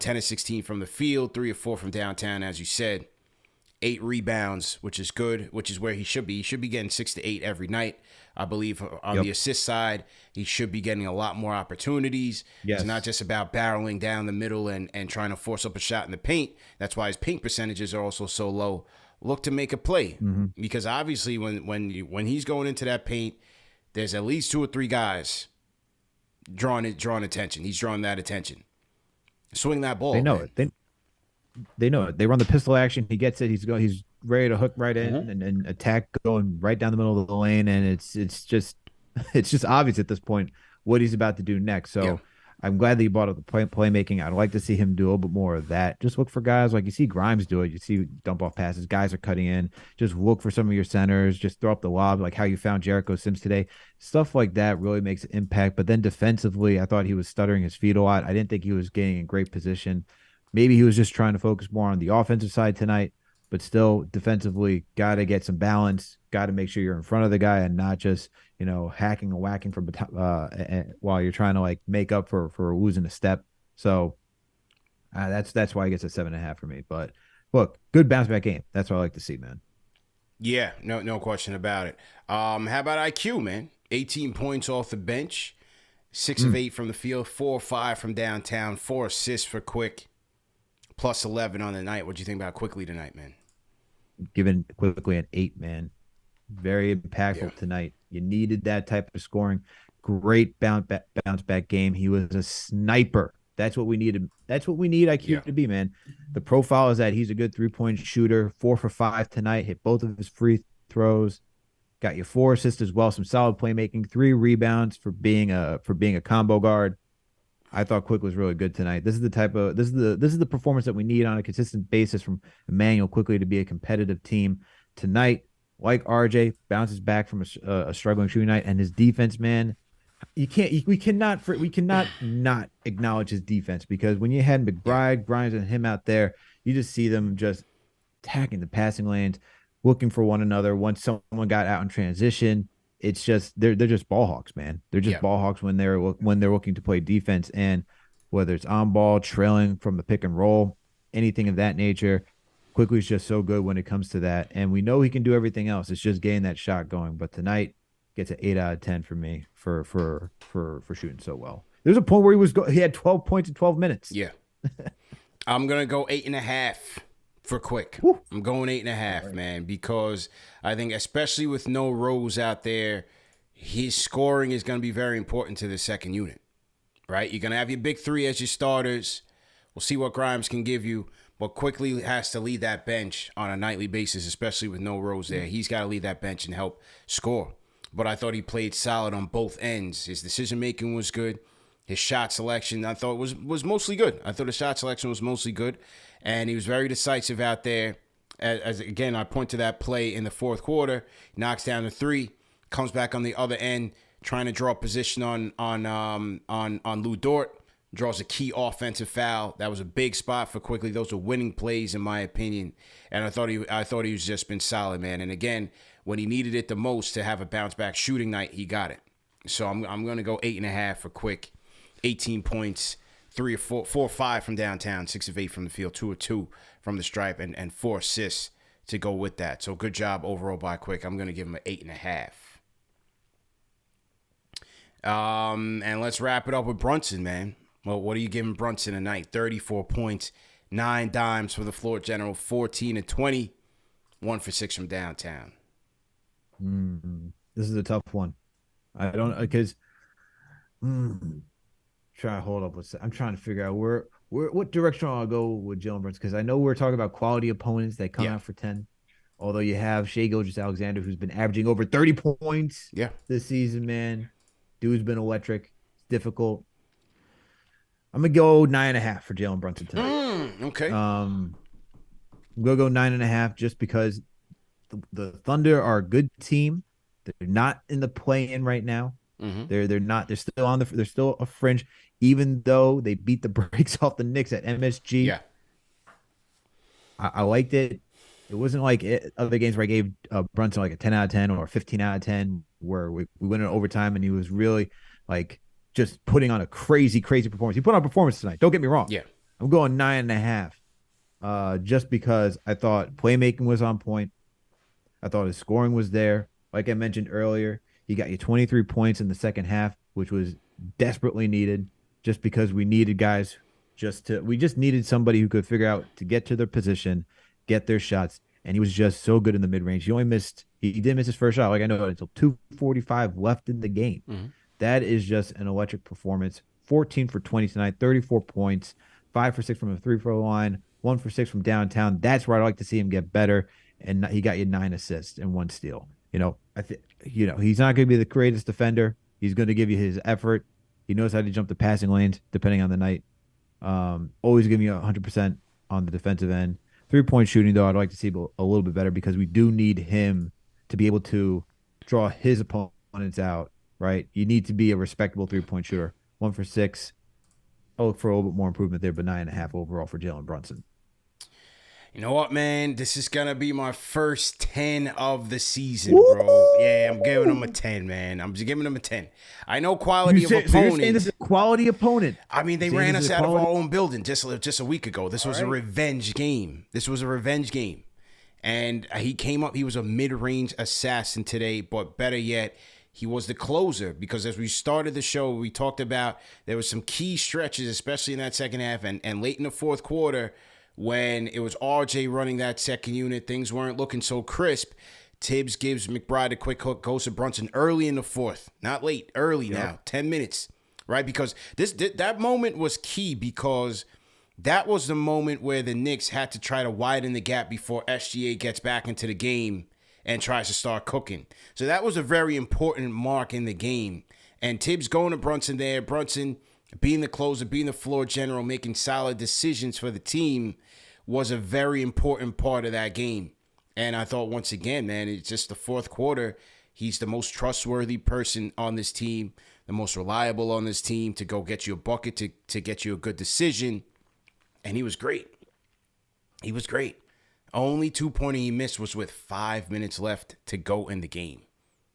10 of 16 from the field, 3 of 4 from downtown, as you said. 8 rebounds, which is good, which is where he should be. He should be getting 6 to 8 every night. I believe on the assist side, he should be getting a lot more opportunities. Yes. It's not just about barreling down the middle and trying to force up a shot in the paint. That's why his paint percentages are also so low. Look to make a play because obviously when he's going into that paint, there's at least 2 or 3 guys drawing attention. He's drawing that attention. Swing that ball. They know it. They know it. They run the pistol action. He gets it. He's ready to hook right in and attack going right down the middle of the lane. And it's just obvious at this point what he's about to do next. So I'm glad that he brought up the playmaking. I'd like to see him do a little bit more of that. Just look for guys like you see Grimes do it. You see dump off passes. Guys are cutting in. Just look for some of your centers. Just throw up the lob like how you found Jericho Sims today. Stuff like that really makes an impact. But then defensively, I thought he was stuttering his feet a lot. I didn't think he was getting in great position. Maybe he was just trying to focus more on the offensive side tonight, but still defensively, got to get some balance, got to make sure you're in front of the guy and not just, hacking and whacking from while you're trying to like make up for losing a step. So that's why he gets a 7.5 for me. But look, good bounce back game. That's what I like to see, man. Yeah, no question about it. How about IQ, man? 18 points off the bench, 6 of 8 from the field, 4 or 5 from downtown, 4 assists for Quick. Plus 11 on the night. What do you think about Quickley tonight, man? Giving Quickley an 8, man. Very impactful tonight. You needed that type of scoring. Great bounce back game. He was a sniper. That's what we needed. That's what we need IQ to be, man. The profile is that he's a good 3-point shooter. 4 for 5 tonight. Hit both of his free throws. Got you 4 assists as well. Some solid playmaking. 3 rebounds for being a combo guard. I thought Quick was really good tonight. This is the performance that we need on a consistent basis from Emmanuel Quickley to be a competitive team tonight. Like RJ, bounces back from a struggling shooting night, and his defense, man, we cannot not acknowledge his defense because when you had McBride, Grimes, and him out there, you just see them just attacking the passing lanes, looking for one another. Once someone got out in transition, it's just they're just ball hawks, man. They're just ball hawks when they're looking to play defense, and whether it's on ball, trailing from the pick and roll, anything of that nature, Quickley's just so good when it comes to that. And we know he can do everything else. It's just getting that shot going. But tonight gets an 8 out of 10 for me for shooting so well. There's a point where he had 12 points in 12 minutes. Yeah, I'm gonna go 8.5. For Quick. Woo. I'm going 8.5, man, because I think especially with no Rose out there, his scoring is going to be very important to the second unit, right? You're going to have your big 3 as your starters. We'll see what Grimes can give you, but Quickley has to lead that bench on a nightly basis, especially with no Rose there. He's got to lead that bench and help score. But I thought he played solid on both ends. His decision-making was good. His shot selection, I thought, was mostly good. I thought his shot selection was mostly good. And he was very decisive out there. As again, I point to that play in the fourth quarter. Knocks down the 3, comes back on the other end, trying to draw position on Lou Dort. Draws a key offensive foul. That was a big spot for Quickley. Those were winning plays, in my opinion. And I thought he was just been solid, man. And again, when he needed it the most to have a bounce back shooting night, he got it. So I'm going to go 8.5 for Quick. 18 points. 4 or 5 from downtown, 6 of 8 from the field, 2 of 2 from the stripe, and 4 assists to go with that. So good job overall by Quick. I'm going to give him an 8.5. And let's wrap it up with Brunson, man. Well, what are you giving Brunson tonight? 34 points, 9 dimes for the floor general, 14 and 20, 1 for 6 from downtown. This is a tough one. I don't, because try to hold up. I'm trying to figure out what direction I'll go with Jalen Brunson, because I know we're talking about quality opponents that come out for 10. Although you have Shai Gilgeous-Alexander, who's been averaging over 30 points this season, man. Dude's been electric. It's difficult. I'm going to go 9.5 for Jalen Brunson tonight. Okay. I'm going to go 9.5 just because the Thunder are a good team. They're not in the play-in right now. They're not. They're still on they're still a fringe, even though they beat the brakes off the Knicks at MSG. Yeah. I liked it. It wasn't like other games where I gave Brunson like a 10 out of 10 or a 15 out of 10 where we went in overtime and he was really like just putting on a crazy performance. He put on a performance tonight. Don't get me wrong. Yeah. I'm going 9.5 just because I thought playmaking was on point. I thought his scoring was there. Like I mentioned earlier, he got you 23 points in the second half, which was desperately needed just because we needed guys we just needed somebody who could figure out to get to their position, get their shots, and he was just so good in the mid-range. He did miss his first shot, like I know, until 2:45 left in the game. That is just an electric performance. 14 for 20 tonight, 34 points, 5 for 6 from a three-throw line, 1 for 6 from downtown. That's where I'd like to see him get better, and he got you 9 assists and 1 steal. He's not going to be the greatest defender. He's going to give you his effort. He knows how to jump the passing lanes, depending on the night. Always giving you 100% on the defensive end. 3-point shooting, though, I'd like to see a little bit better because we do need him to be able to draw his opponents out, right? You need to be a respectable 3-point shooter. 1 for 6. I'll look for a little bit more improvement there, but 9.5 overall for Jalen Brunson. You know what, man? This is going to be my first 10 of the season, bro. Yeah, I'm giving him a 10, man. I'm just giving him a 10. I know quality of opponent. So you're saying this is a quality opponent? I mean, they ran us out of our own building just a week ago. This was a revenge game. And he came up. He was a mid-range assassin today, but better yet, he was the closer because as we started the show, we talked about there was some key stretches, especially in that second half and late in the fourth quarter, when it was RJ running that second unit, things weren't looking so crisp. Thibs gives McBride a quick hook, goes to Brunson early in the fourth. Not late, early now, 10 minutes, right? Because that moment was key because that was the moment where the Knicks had to try to widen the gap before SGA gets back into the game and tries to start cooking. So that was a very important mark in the game. And Thibs going to Brunson there, Brunson being the closer, being the floor general, making solid decisions for the team was a very important part of that game. And I thought, once again, man, it's just the fourth quarter. He's the most trustworthy person on this team, the most reliable on this team to go get you a bucket, to get you a good decision. And he was great. He was great. Only 2-pointer he missed was with 5 minutes left to go in the game.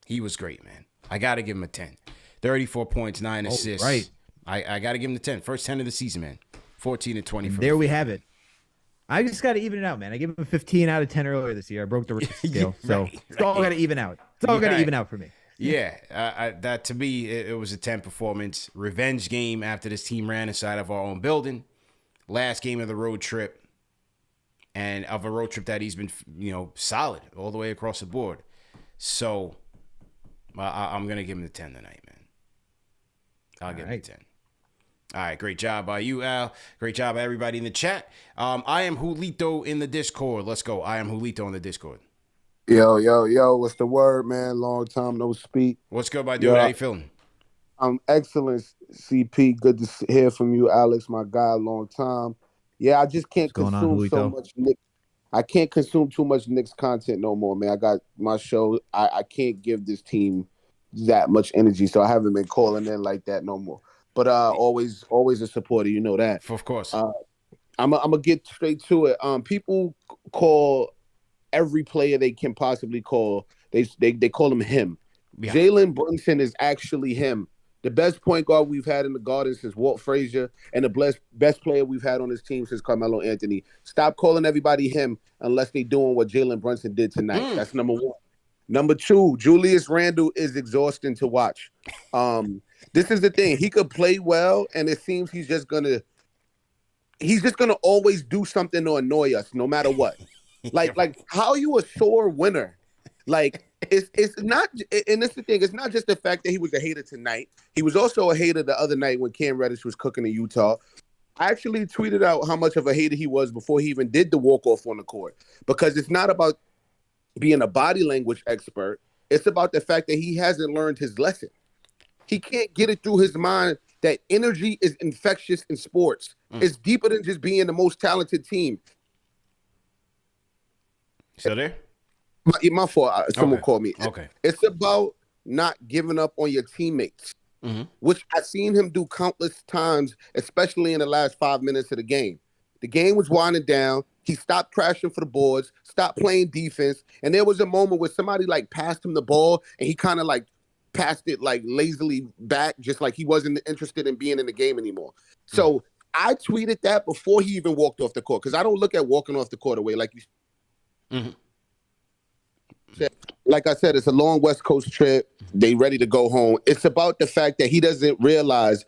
He was great, man. I got to give him a 10. 34 points, 9 assists. Right. I got to give him the 10. First 10 of the season, man. 14 and 20. There we have it. I just got to even it out, man. I gave him a 15 out of 10 earlier this year. I broke the scale. So it's all got to even out. It's all got to even out for me. Yeah. That to me, it was a 10 performance. Revenge game after this team ran inside of our own building. Last game of the road trip. And of a road trip that he's been, solid all the way across the board. So I'm going to give him the 10 tonight, man. I'll give him the 10. All right, great job by you, Al. Great job by everybody in the chat. I am Julito in the Discord. Let's go. I am Julito in the Discord. Yo. What's the word, man? Long time no speak. What's good, my dude? How you feeling? I'm excellent, CP. Good to hear from you, Alex, my guy. Long time. Yeah, I just can't consume so much Knicks. I can't consume too much Knicks content no more, man. I got my show. I can't give this team that much energy, so I haven't been calling in like that no more. But always a supporter, you know that. Of course. I'm gonna get straight to it. People call every player they can possibly call. They call him. Yeah. Jalen Brunson is actually him. The best point guard we've had in the Garden since Walt Frazier, and the best player we've had on this team since Carmelo Anthony. Stop calling everybody him unless they doing what Jalen Brunson did tonight. That's number one. Number two, Julius Randle is exhausting to watch. This is the thing. He could play well, and it seems he's just gonna always do something to annoy us, no matter what. Like how are you a sore winner? Like it's not, and that's the thing. It's not just the fact that he was a hater tonight. He was also a hater the other night when Cam Reddish was cooking in Utah. I actually tweeted out how much of a hater he was before he even did the walk-off on the court, because it's not about being a body language expert. It's about the fact that he hasn't learned his lesson. He can't get it through his mind that energy is infectious in sports. It's deeper than just being the most talented team. Still there? My fault. Someone called me. Okay. It's about not giving up on your teammates, which I've seen him do countless times, especially in the last 5 minutes of the game. The game was winding down. He stopped crashing for the boards, stopped playing defense, and there was a moment where somebody like passed him the ball, and he kind of like passed it like lazily back, just like he wasn't interested in being in the game anymore. So I tweeted that before he even walked off the court, because I don't look at walking off the court away like you. Like I said, it's a long West Coast trip. They ready to go home. It's about the fact that he doesn't realize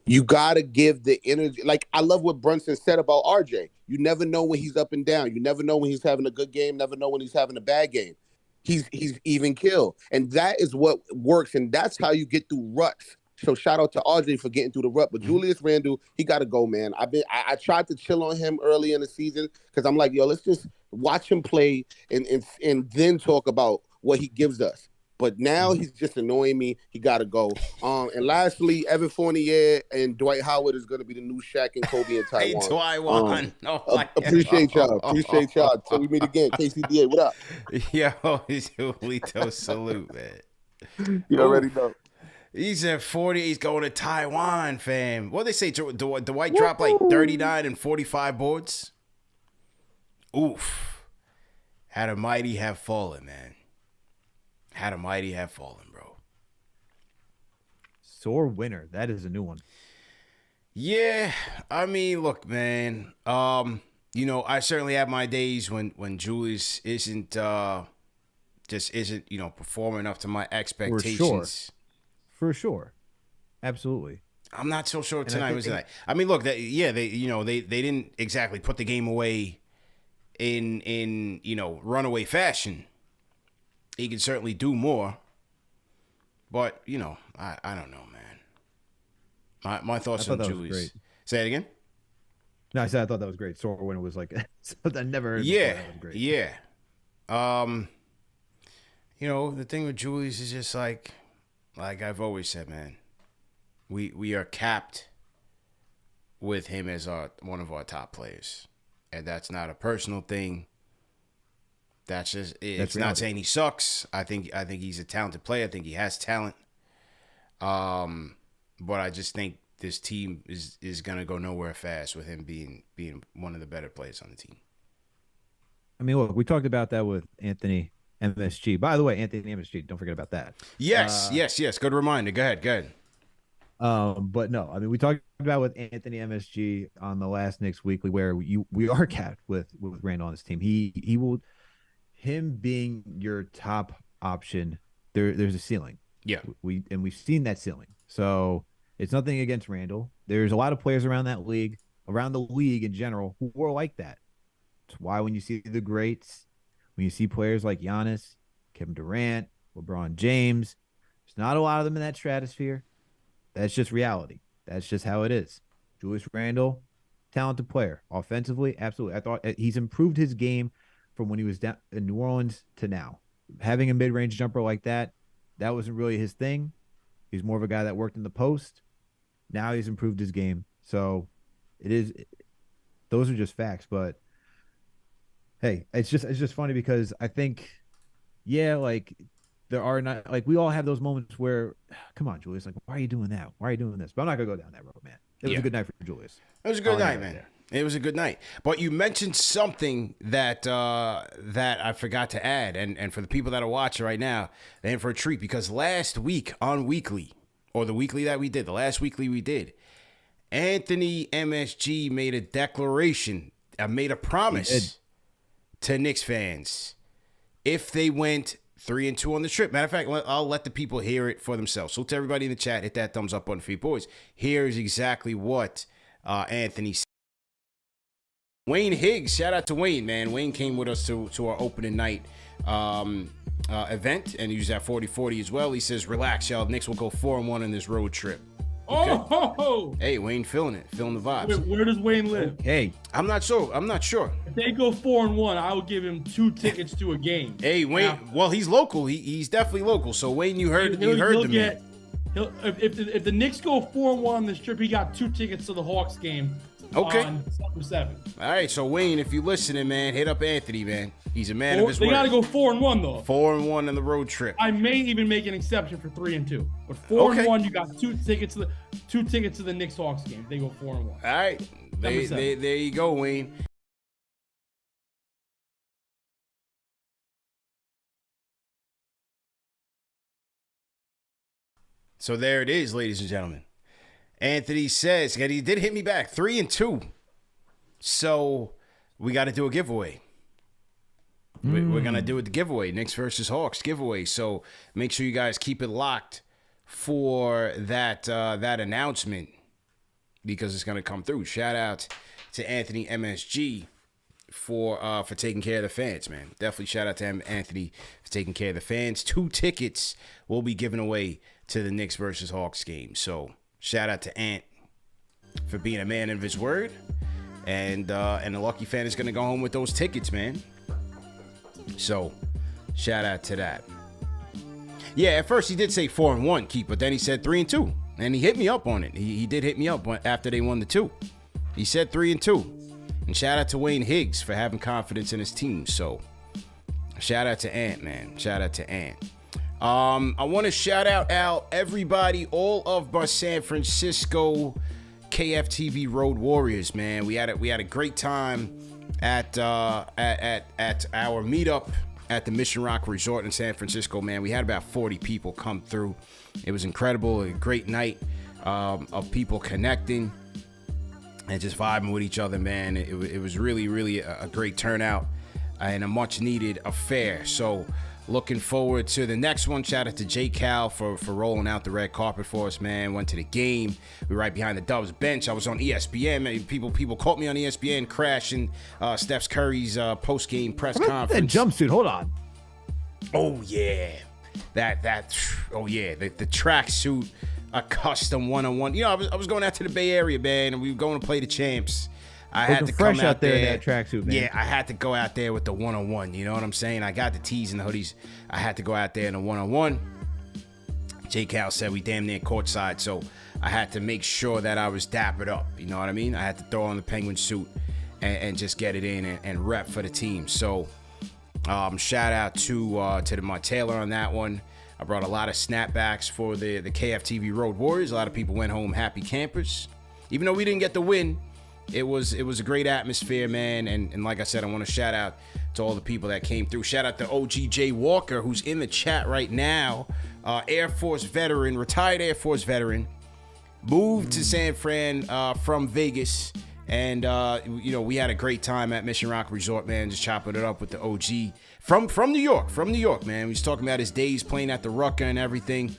you got to give the energy. Like, I love what Brunson said about RJ. You never know when he's up and down. You never know when he's having a good game, never know when he's having a bad game. He's even kill. And that is what works, and that's how you get through ruts. So shout out to RJ for getting through the rut. But Julius Randle, he got to go, man. I tried to chill on him early in the season because I'm like, yo, let's just watch him play and then talk about what he gives us. But now he's just annoying me. He got to go. And lastly, Evan Fournier and Dwight Howard is going to be the new Shaq and Kobe in Taiwan. Hey, Taiwan. Appreciate y'all. Appreciate y'all. Till we meet again. KCDA, what up? Yo, he's Julito. Salute, man. You already know. He's at 40. He's going to Taiwan, fam. What they say? Dwight dropped like 39 and 45 boards. Oof. Had a mighty have fallen, man. Had a mighty have fallen, bro. Sore winner. That is a new one. Yeah. I mean, look, man. You know, I certainly have my days when Julius isn't performing up to my expectations. For sure. Absolutely. I'm not so sure tonight was tonight. I mean, look, they didn't exactly put the game away in runaway fashion. He can certainly do more. But, I don't know, man. My thoughts on Julius. Say it again? No, I said I thought that was great. Sore winner was like something I never heard before. That was great. Yeah. The thing with Julius is just like I've always said, man, we are capped with him as one of our top players. And that's not a personal thing. That's just it's not saying he sucks. I think he's a talented player. I think he has talent. But I just think this team is gonna go nowhere fast with him being one of the better players on the team. I mean, look, we talked about that with AnthonyMSG. By the way, AnthonyMSG, don't forget about that. Yes. Good reminder. Go ahead. But no, I mean, we talked about with AnthonyMSG on the last Knicks Weekly where we are capped with Randle on this team. Him being your top option, there's a ceiling. Yeah. We've seen that ceiling. So it's nothing against Randle. There's a lot of players around the league in general, who are like that. It's why when you see the greats, when you see players like Giannis, Kevin Durant, LeBron James, there's not a lot of them in that stratosphere. That's just reality. That's just how it is. Julius Randle, talented player. Offensively, absolutely. I thought he's improved his game from when he was down in New Orleans to now. Having a mid-range jumper like that wasn't really his thing. He's more of a guy that worked in the post. Now he's improved his game. So those are just facts. But hey, it's just funny because I think, there are not, we all have those moments where, come on, Julius, why are you doing that? Why are you doing this? But I'm not going to go down that road, man. It was a good night for Julius. It was a good night, man. It was a good night. But you mentioned something that I forgot to add. And for the people that are watching right now, they're in for a treat because last week on Weekly, or the weekly that we did, the last weekly we did, AnthonyMSG made a declaration, made a promise to Knicks fans if they went 3-2 on the trip. Matter of fact, I'll let the people hear it for themselves. So to everybody in the chat, hit that thumbs up button for you boys. Here's exactly what Anthony said. Wayne Higgs, shout out to Wayne, man. Wayne came with us to our opening night event, and he was at 40-40 as well. He says, relax, y'all. Knicks will go 4-1 in this road trip. Okay. Oh! Hey, Wayne feeling it, feeling the vibes. Where does Wayne live? Hey, I'm not sure. If they go 4-1, I will give him 2 tickets to a game. Hey, Wayne. Well, he's local. He's definitely local. So Wayne, you heard the man. If the Knicks go 4-1 on this trip, he got 2 tickets to the Hawks game. Okay. On December 7th. All right, so Wayne, if you're listening, man, hit up Anthony, man. He's a man of his word. They got to go 4-1 though. 4-1 on the road trip. I may even make an exception for 3-2. But 4-1, you got 2 tickets to the Knicks Hawks game. They go 4-1. All right, there you go, Wayne. So there it is, ladies and gentlemen. Anthony says, and he did hit me back, 3-2. So we got to do a giveaway. We're going to do it the giveaway, Knicks versus Hawks giveaway. So make sure you guys keep it locked for that announcement because it's going to come through. Shout out to AnthonyMSG for taking care of the fans, man. Definitely shout out to him, Anthony, for taking care of the fans. 2 tickets will be given away to the Knicks versus Hawks game. So shout out to Ant for being a man of his word. And the lucky fan is going to go home with those tickets, man. So shout out to that. Yeah, at first he did say 4-1, Keith, but then he said 3-2. And he hit me up on it. He did hit me up after they won the 2. He said 3-2. And shout out to Wayne Higgs for having confidence in his team. So shout out to Ant, man. Shout out to Ant. I want to shout out everybody, all of our San Francisco KFTV Road Warriors, man. We had a great time at our meetup at the Mission Rock Resort in San Francisco, man. We had about 40 people come through. It was incredible, a great night of people connecting and just vibing with each other, man. It was really, really a great turnout and a much needed affair. So looking forward to the next one. Shout out to J. Cal for rolling out the red carpet for us, man. Went to the game. We were right behind the Dubs bench. I was on ESPN, man. People caught me on ESPN crashing Steph Curry's post-game press conference. That jumpsuit, hold on. Oh, yeah. The tracksuit, a custom one-on-one. You know, I was going out to the Bay Area, man, and we were going to play the champs. I had to come out there in that tracksuit, man. Yeah, I had to go out there with the one-on-one. You know what I'm saying? I got the tees and the hoodies. I had to go out there in a one-on-one. J. Cal said we damn near courtside, so I had to make sure that I was dappered up. You know what I mean? I had to throw on the Penguin suit and just get it in and rep for the team. So shout out to my tailor on that one. I brought a lot of snapbacks for the KFTV Road Warriors. A lot of people went home happy campers. Even though we didn't get the win, it was a great atmosphere, man. And like I said, I want to shout out to all the people that came through. Shout out to OGJ Walker, who's in the chat right now. Air Force veteran, retired Air Force veteran, moved to San Fran from Vegas. And, we had a great time at Mission Rock Resort, man, just chopping it up with the OG from New York, man. We was talking about his days playing at the Rucker and everything.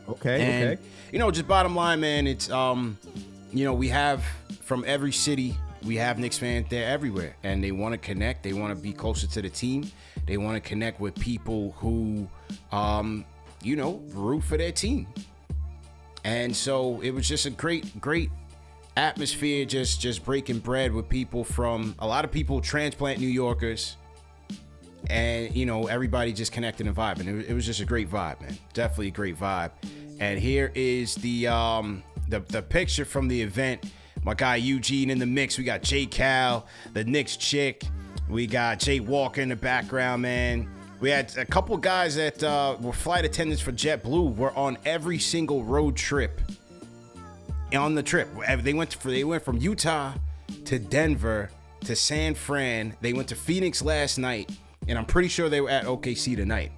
Okay. Just bottom line, man, it's, we have from every city, we have Knicks fans there everywhere, and they want to connect. They want to be closer to the team. They want to connect with people who, root for their team. And so it was just a great atmosphere, just breaking bread with people from a lot of people, transplant New Yorkers, and everybody just connecting and vibing. It was just a great vibe, man. Definitely a great vibe. And here is the picture from the event. My guy Eugene in the mix. We got J. Cal, the Knicks chick. We got Jay Walker in the background, man. We had a couple guys that were flight attendants for JetBlue. Were on every single road trip. On the trip, they went from Utah to Denver to San Fran. They went to Phoenix last night, and I'm pretty sure they were at OKC tonight.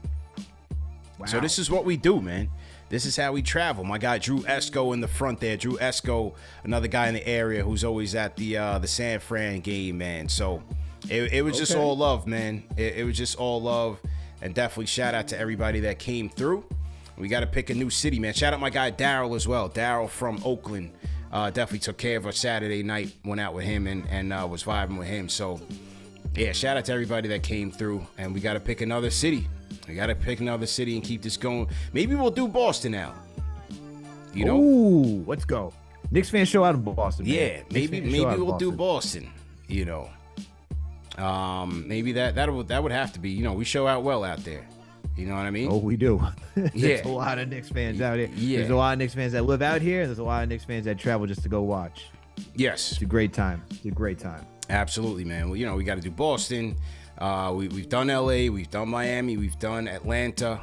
Wow. So this is what we do, man. This is how we travel. My guy Drew Esco in the front there. Drew Esco, another guy in the area who's always at the San Fran game, man. So it was just all love, man. It was just all love. And definitely shout out to everybody that came through. We got to pick a new city, man. Shout out my guy Daryl as well. Daryl from Oakland. Definitely took care of us Saturday night. Went out with him and was vibing with him. So, yeah, shout out to everybody that came through. And we got to pick another city. We got to pick another city and keep this going. Maybe we'll do Boston now. You know? Ooh, let's go. Knicks fan show out of Boston. Man. Yeah, maybe we'll do Boston. You know, maybe that would have to be. You know, we show out well out there. You know what I mean? Oh, we do. There's Yeah. a lot of Knicks fans out here. Yeah. There's a lot of Knicks fans that live out here. There's a lot of Knicks fans that travel just to go watch. Yes, it's a great time. It's a great time. Absolutely, man. Well, you know, we got to do Boston. We've done LA, we've done Miami, we've done Atlanta,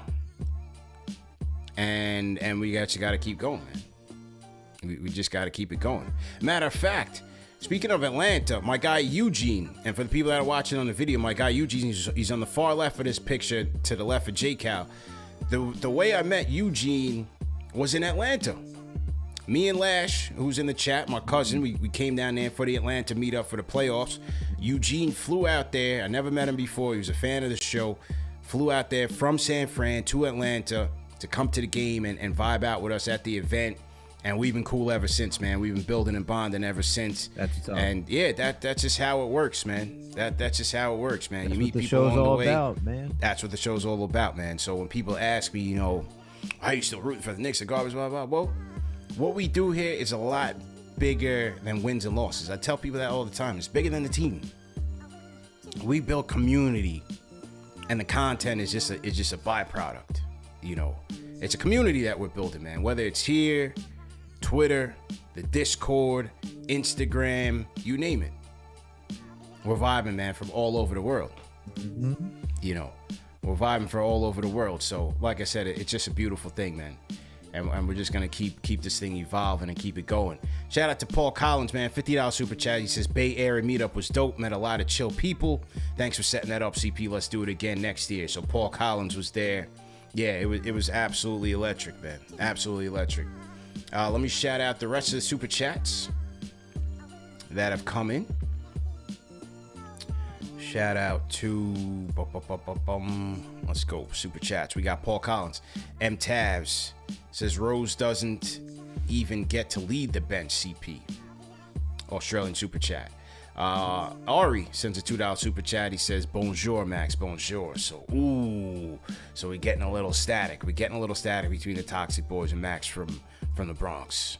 and we actually got to keep going, man. We just got to keep it going. Matter of fact, speaking of Atlanta, my guy Eugene, and for the people that are watching on the video, my guy Eugene, he's on the far left of this picture, to the left of J-Cal. The way I met Eugene was in Atlanta. Me and Lash, who's in the chat, my cousin, we came down there for the Atlanta meetup for the playoffs. Eugene flew out there. I never met him before. He was a fan of the show. Flew out there from San Fran to Atlanta to come to the game and vibe out with us at the event. And we've been cool ever since, man. We've been building and bonding ever since. That's tough. And yeah, that's just how it works, man. That's just how it works, man. That's you meet what the people show's along the all way. about, man. That's what the show's all about, man. So when people ask me, you know, are you still rooting for the Knicks or garbage, blah, blah, blah. Well, what we do here is a lot bigger than wins and losses. I tell people that all the time. It's bigger than the team. We build community, and the content is just a byproduct. You know, it's a community that we're building, man. Whether it's here, Twitter, the Discord, Instagram, you name it. We're vibing, man, from all over the world. Mm-hmm. You know, we're vibing for all over the world. So, like I said, it's just a beautiful thing, man. And we're just gonna keep this thing evolving and keep it going. Shout out to Paul Collins, man, $50 super chat. He says Bay Area meetup was dope, met a lot of chill people. Thanks for setting that up, CP. Let's do it again next year. So Paul Collins was there. Yeah, it was absolutely electric, man. Absolutely electric. Let me shout out the rest of the super chats that have come in. Shout out to let's go super chats. We got Paul Collins. M Tavs says Rose doesn't even get to lead the bench. CP Australian super chat. Ari sends a $2 super chat. He says bonjour Max, bonjour. So so we're getting a little static. We're getting a little static between the Toxic Boys and Max from the Bronx.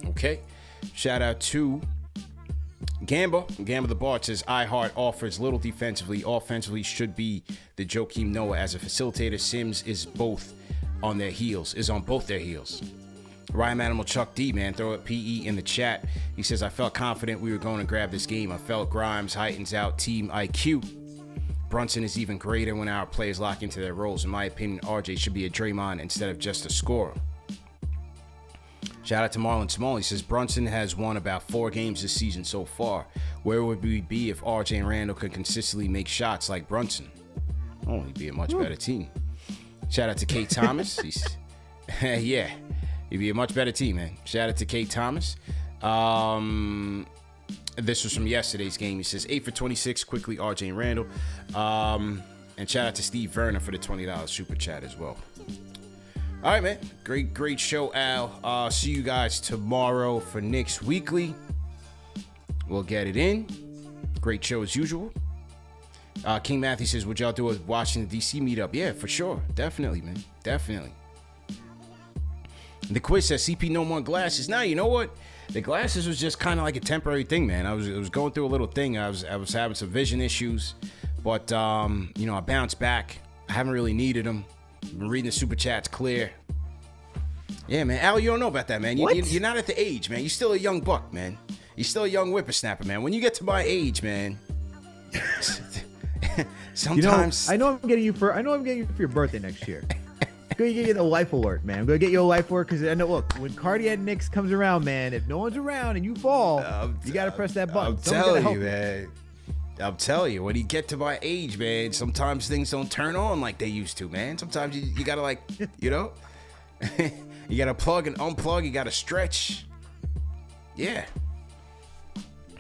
Okay. Shout out to Gamba the Bart says I Hart offers little defensively. Offensively should be the Joakim Noah as a facilitator. Sims is on both their heels. Rhyme Animal Chuck D, man, throw it PE in the chat. He says I felt confident we were going to grab this game. I felt Grimes heightens out team IQ. Brunson is even greater when our players lock into their roles. In my opinion, RJ should be a Draymond instead of just a scorer. Shout out to Marlon Small. He says Brunson has won about 4 games this season so far. Where would we be if RJ and Randle could consistently make shots like Brunson? Oh, he'd be a much better team. Shout out to Kate Thomas. Yeah, he'd be a much better team, man. Shout out to Kate Thomas. This was from yesterday's game. He says 8 for 26, Quickley, RJ and Randle. And shout out to Steve Verner for the $20 super chat as well. All right, man. Great show, Al. See you guys tomorrow for Knicks Weekly. We'll get it in. Great show as usual. King Matthew says, would y'all do a Washington, D.C. meetup? Yeah, for sure. Definitely, man. Definitely. The quiz says CP no more glasses. Now, you know what? The glasses was just kind of like a temporary thing, man. I was going through a little thing. I was having some vision issues. But, I bounced back. I haven't really needed them. Been reading the super chats clear. Yeah, man. Al, you don't know about that, man. You're not at the age, man. You're still a young buck, man. You're still a young whippersnapper, man. When you get to my age, man. Sometimes I know I'm getting you for your birthday next year. I'm gonna get you the life alert, man. I'm gonna get you a life alert because I know. Look, when Cardiac Knicks comes around, man, if no one's around and you fall, you gotta press that button. I'm telling you, man. I'm telling you, when you get to my age, man, sometimes things don't turn on like they used to, man. Sometimes you gotta You got to plug and unplug. You got to stretch. Yeah.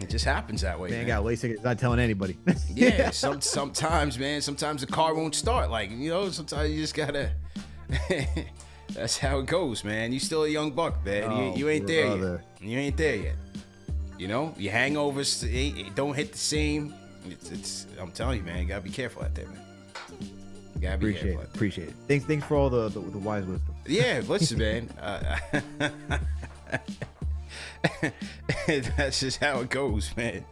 It just happens that way, man. Got LASIK. It's not telling anybody. Yeah, sometimes, man. Sometimes the car won't start. Like, sometimes you just got to... That's how it goes, man. You still a young buck, man. You ain't there yet. You ain't there yet. Your hangovers don't hit the same. I'm telling you, man. You got to be careful out there, man. Appreciate it. Thanks for all the wise wisdom. Yeah, listen, man. That's just how it goes, man.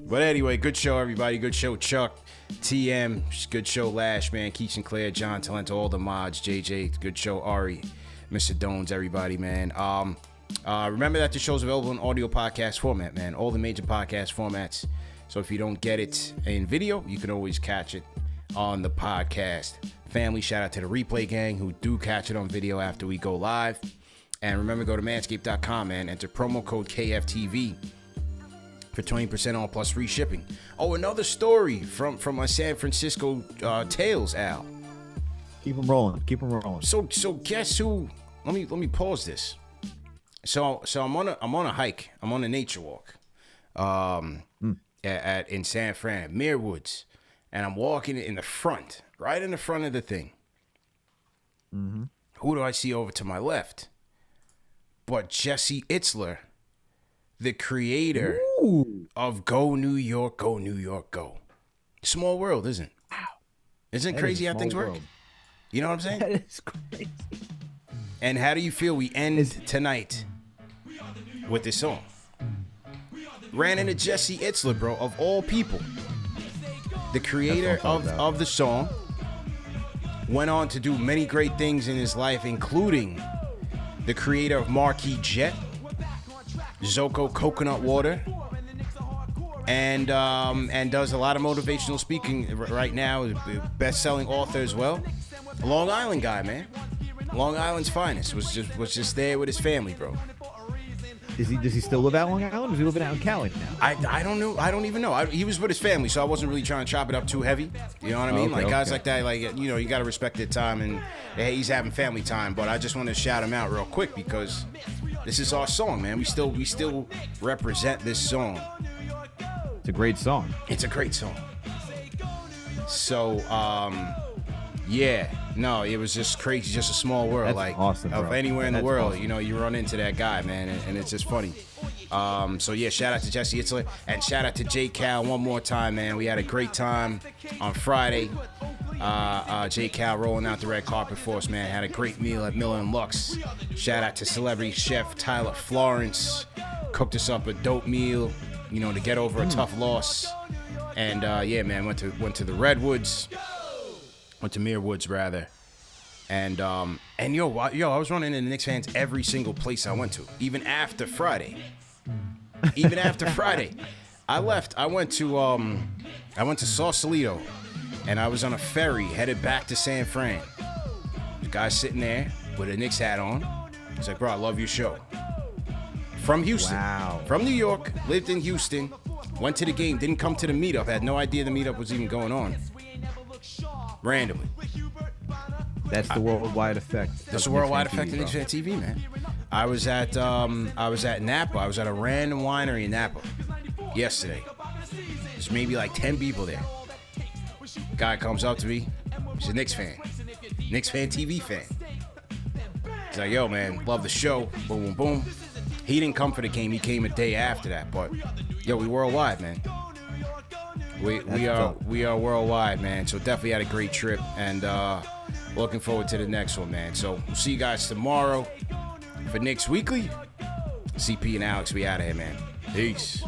But anyway, good show, everybody. Good show, Chuck, TM. Good show, Lash, man. Keith Sinclair, John Talento, all the mods, JJ. Good show, Ari, Mr. Dones, everybody, man. Remember that the show's available in audio podcast format, man. All the major podcast formats. So if you don't get it in video, you can always catch it on the podcast. Family, shout out to the replay gang who do catch it on video after we go live. And remember, go to manscaped.com, man. Enter promo code KFTV for 20% off plus free shipping. Oh, another story from my San Francisco tales, Al. Keep them rolling. So guess who? Let me pause this. So I'm on a hike. I'm on a nature walk. In San Fran, at Muir Woods. And I'm walking in the front, right in the front of the thing. Mm-hmm. Who do I see over to my left? But Jesse Itzler, the creator of Go New York, Go New York, Go. Small world, isn't it? Wow. Isn't it crazy how things work? You know what I'm saying? That is crazy. And how do you feel we end tonight with this song? Ran into Jesse Itzler, bro, of all people. The creator of the song went on to do many great things in his life, including the creator of Marquee Jet, Zoko Coconut Water, and does a lot of motivational speaking right now. Best-selling author as well. Long Island guy, man. Long Island's finest. Was just there with his family, bro. Does he still live out Long Island, or is he living out in Cali now? I don't know. I don't even know. He was with his family, so I wasn't really trying to chop it up too heavy. You know what I mean? Guys like that, you got to respect their time, and hey, he's having family time. But I just want to shout him out real quick because this is our song, man. We still represent this song. It's a great song. It's a great song. So, yeah, no, it was just crazy, just a small world. That's awesome, bro. Of anywhere in the world, awesome. You run into that guy, man, and it's just funny. So yeah, shout out to Jesse Itzler and shout out to J Cal one more time, man. We had a great time on Friday. J Cal rolling out the red carpet for us, man. Had a great meal at Miller and Lux. Shout out to celebrity chef Tyler Florence. Cooked us up a dope meal, to get over a tough loss. And yeah, man, went to the Redwoods. Went to Muir Woods, rather. And yo, I was running into Knicks fans every single place I went to, even after Friday. I left. I went to Sausalito, and I was on a ferry headed back to San Fran. The guy sitting there with a Knicks hat on. He's like, bro, I love your show. From Houston. Wow. From New York, lived in Houston, went to the game, didn't come to the meetup, had no idea the meetup was even going on. Randomly. That's the worldwide effect. That's the worldwide effect of KnicksFanTV, man. I was at Napa. I was at a random winery in Napa yesterday. There's maybe like 10 people there. Guy comes up to me. He's a Knicks fan. KnicksFanTV fan. He's like, yo, man, love the show. Boom, boom, boom. He didn't come for the game. He came a day after that. But, yo, we worldwide, man. We are worldwide, man. So definitely had a great trip, and looking forward to the next one, man. So we'll see you guys tomorrow for Knicks Weekly. CP and Alex, we out of here, man. Peace.